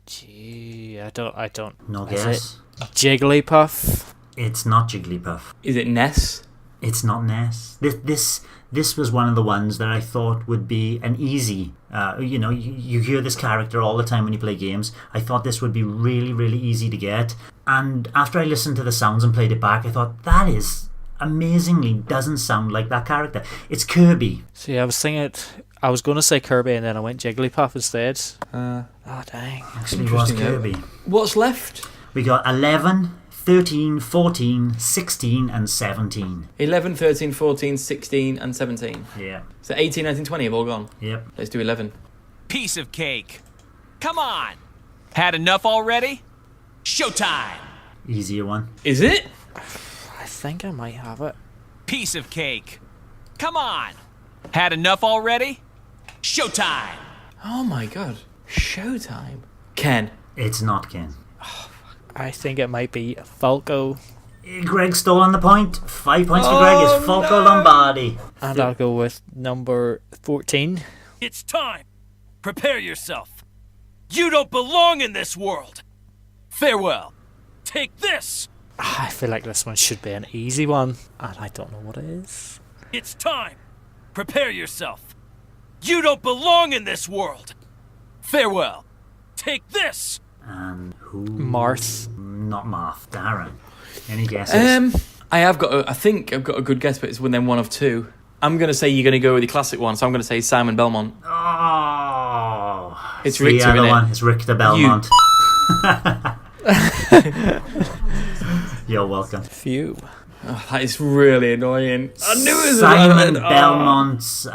Gee, I don't. No Is guess. it Jigglypuff? It's not Jigglypuff. Is it Ness? It's not Ness. This was one of the ones that I thought would be an easy. You hear this character all the time when you play games. I thought this would be really, really easy to get. And after I listened to the sounds and played it back, I thought that is amazingly doesn't sound like that character. It's Kirby. See, I was going to say Kirby and then I went Jigglypuff instead. Oh, dang. Actually, it was Interesting, though. Kirby. What's left? We got 11, 13, 14, 16, and 17. 11, 13, 14, 16, and 17. Yeah. So 18, 19, 20 have all gone. Yep. Let's do 11. Piece of cake. Come on. Had enough already? Showtime. Easier one. Is it? think I might have it. Piece of cake. Come on. Had enough already? Showtime. Oh my god. Showtime. Ken. It's not Ken. I think it might be Falco. Greg stole on the point. 5 points for Greg. It's Falco Lombardi. And I'll go with number 14. It's time. Prepare yourself. You don't belong in this world. Farewell. Take this. I feel like this one should be an easy one, and I don't know what it is. It's time. Prepare yourself. You don't belong in this world. Farewell. Take this. And who? Marth. Not Marth. Darren. Any guesses? I think I've got a good guess, but it's within one of two. I'm going to say you're going to go with the classic one, so I'm going to say Simon Belmont. Oh. It's the Richter, other innit? one. It's Richter Belmont. You're welcome. Phew. Oh, that is really annoying. I knew it was Simon Belmont's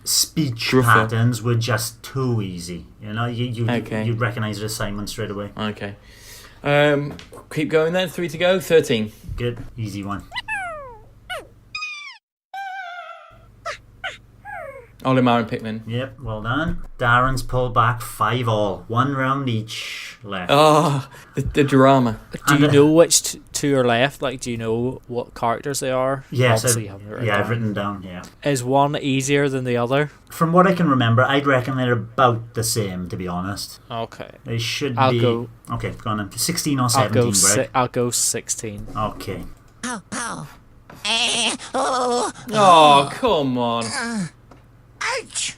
speech Gruffer. patterns were just too easy. You know, you'd recognise it as Simon straight away. Okay. Keep going then. 3 to go. 13. Good, easy one. Olimar and Pikmin. Yep, well done. Darren's pulled back 5-all. 1 round each left. Oh, the drama. Do you know which two are left? Like, do you know what characters they are? Yes, Obviously you haven't written it I've down. written down, yeah. Is one easier than the other? From what I can remember, I'd reckon they're about the same, to be honest. Okay. They should I'll be... go... Okay, go on then. 16 or 17, Greg? I'll go 16. Okay. Oh, come on. Ouch!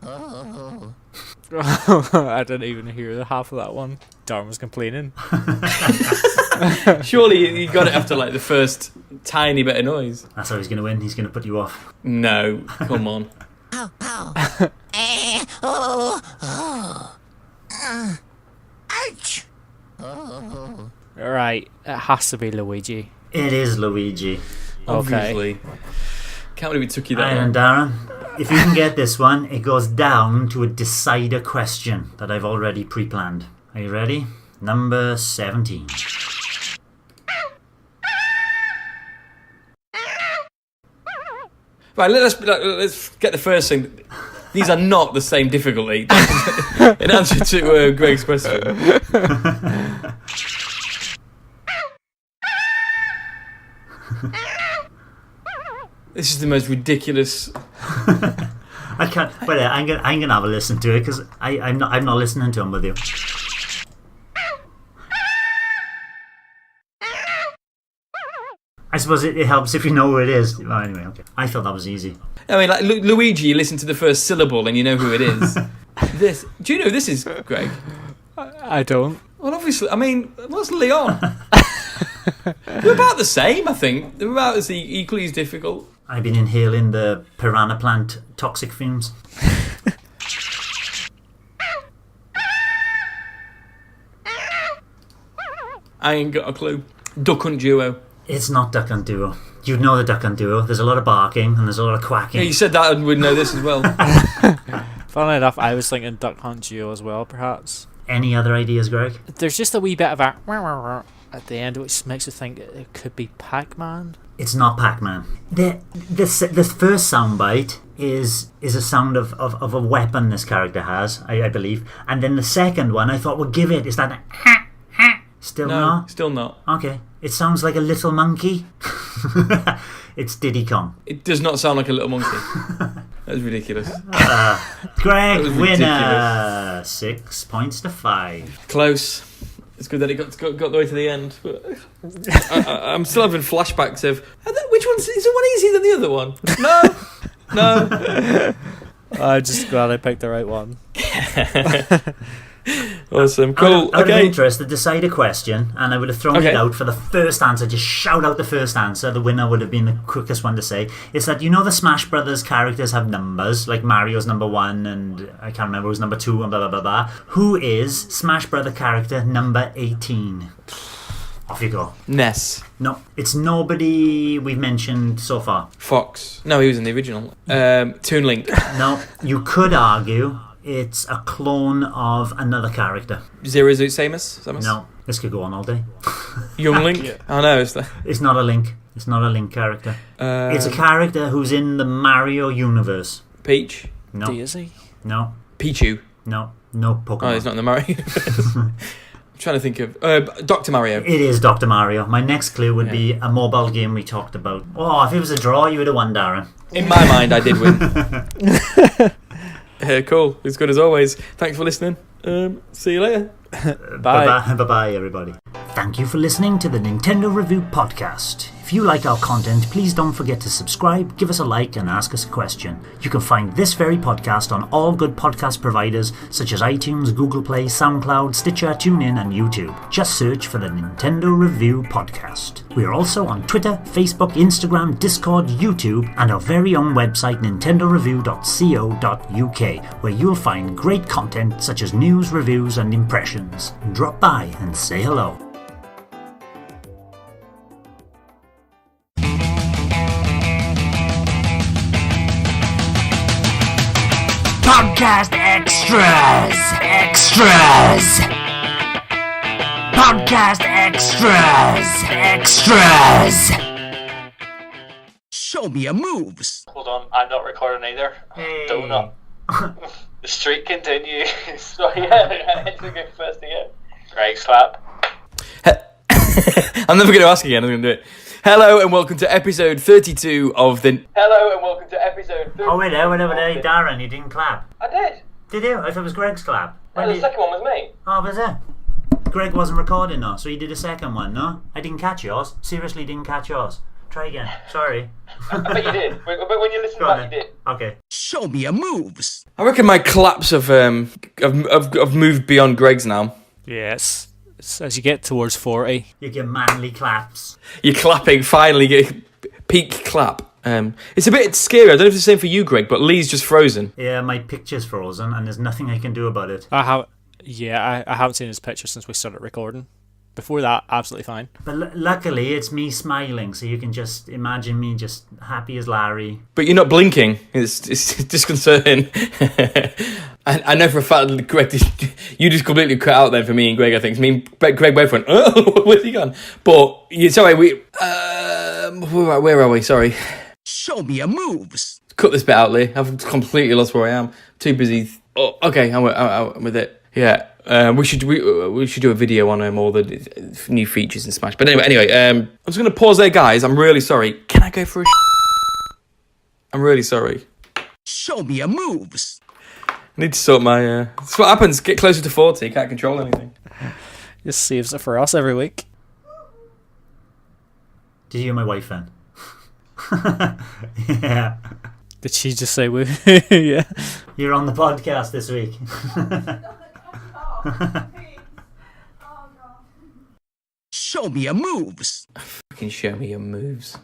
I didn't even hear the half of that one. Darren was complaining. Surely you got it after like the first tiny bit of noise. That's how he's going to win. He's going to put you off. No, come on. Ouch! Right, it has to be Luigi. It is Luigi. Obviously. Can't believe it took you that And long. Darren, if you can get this one, it goes down to a decider question that I've already pre-planned. Are you ready? Number 17. Right, let's get the first thing. These are not the same difficulty. In answer to Greg's question. This is the most ridiculous. I can't. Wait, I'm gonna have a listen to it because I'm not listening to him with you. I suppose it helps if you know who it is. Well, anyway, okay. I thought that was easy. I mean, like Luigi, you listen to the first syllable and you know who it is. Do you know who this is, Greg? I don't. Well, obviously, I mean, what's Leon? They're about the same, I think. They're about as equally as difficult. I've been inhaling the piranha plant toxic fumes. I ain't got a clue. Duck Hunt Duo. It's not Duck Hunt Duo. You'd know the Duck Hunt Duo. There's a lot of barking and there's a lot of quacking. Yeah, you said that and we'd know this as well. Funnily enough, I was thinking Duck Hunt Duo as well, perhaps. Any other ideas, Greg? There's just a wee bit of a at the end, which makes you think it could be Pac-Man. It's not Pac-Man. The first soundbite is a sound of a weapon this character has, I believe. And then the second one, I thought, well, give it. Is that still No, not? still not. Okay. It sounds like a little monkey. It's Diddy Kong. It does not sound like a little monkey. That's ridiculous. Greg, That was winner. ridiculous. 6 points to 5. Close. It's good that it got the way to the end. But I'm still having flashbacks of which one is the one easier than the other one? No. I'm just glad I picked the right one. Awesome, cool. Out of Okay. interest, the decider question, and I would have thrown it out for the first answer. Just shout out the first answer. The winner would have been the quickest one to say. It's that, you know, the Smash Brothers characters have numbers, like Mario's number 1, and I can't remember who's number 2, and blah blah blah blah. Who is Smash Brother character number 18? Off you go. Ness. No, it's nobody we've mentioned so far. Fox. No, he was in the original. Toon Link. No, you could argue it's a clone of another character. Samus? No, this could go on all day. Young Link? Yeah. Oh no, It's not a Link. It's not a Link character. It's a character who's in the Mario universe. Peach? No. Daisy? No. Pichu? No. No Pokemon. Oh, he's not in the Mario universe. I'm trying to think of... Dr. Mario. It is Dr. Mario. My next clue would be a mobile game we talked about. Oh, if it was a draw, you would have won, Darren. In my mind, I did win. Cool. As good as always. Thanks for listening. See you later. Bye. Bye-bye, everybody. Thank you for listening to the Nintendo Review Podcast. If you like our content, please don't forget to subscribe, give us a like, and ask us a question. You can find this very podcast on all good podcast providers such as iTunes, Google Play, SoundCloud, Stitcher, TuneIn, and YouTube. Just search for the Nintendo Review Podcast. We are also on Twitter, Facebook, Instagram, Discord, YouTube, and our very own website, nintendoreview.co.uk, where you'll find great content such as news, reviews, and impressions. Drop by and say hello. Podcast extras! Extras! Podcast extras! Extras! Show me your moves. Hold on, I'm not recording either. Hey. Donut. The streak continues. So yeah, it's a good first again. Right, slap. I'm never going to ask again, I'm going to do it. Hello and welcome to episode 32 of the... Hello and welcome to episode 32. Oh, wait there, Darren, you didn't clap. I did. Did you? I thought it was Greg's clap. The second one was me. Oh, was it? Greg wasn't recording, though, so he did a second one, no? I didn't catch yours. Seriously, didn't catch yours. Try again. Sorry. I bet you did. But when you listen back, you did. Okay. Show me your moves. I reckon my claps have moved beyond Greg's now. Yes. As you get towards 40. You get manly claps. You're clapping, finally, get peak clap. It's a bit scary. I don't know if it's the same for you, Greg, but Lee's just frozen. Yeah, my picture's frozen, and there's nothing I can do about it. I haven't seen his picture since we started recording. Before that, absolutely fine. But luckily, it's me smiling, so you can just imagine me just happy as Larry. But you're not blinking. It's disconcerting. I know for a fact that Greg, you just completely cut out then for me and Greg, I think. Me and Greg both went, oh, where's he gone? But, sorry, where are we? Sorry. Show me your moves. Cut this bit out, Lee. I've completely lost where I am. Too busy. Oh, okay, I'm with it. Yeah. We should do a video on all the new features in Smash. But anyway, I'm just going to pause there, guys. I'm really sorry. Can I go for a I'm really sorry. Show me your moves. I need to sort my... That's what happens. Get closer to 40. Can't control anything. Just saves it for us every week. Did you hear my wife then? Yeah. Did she just say woo? Yeah. You're on the podcast this week. Show me your moves. Fucking show me your moves.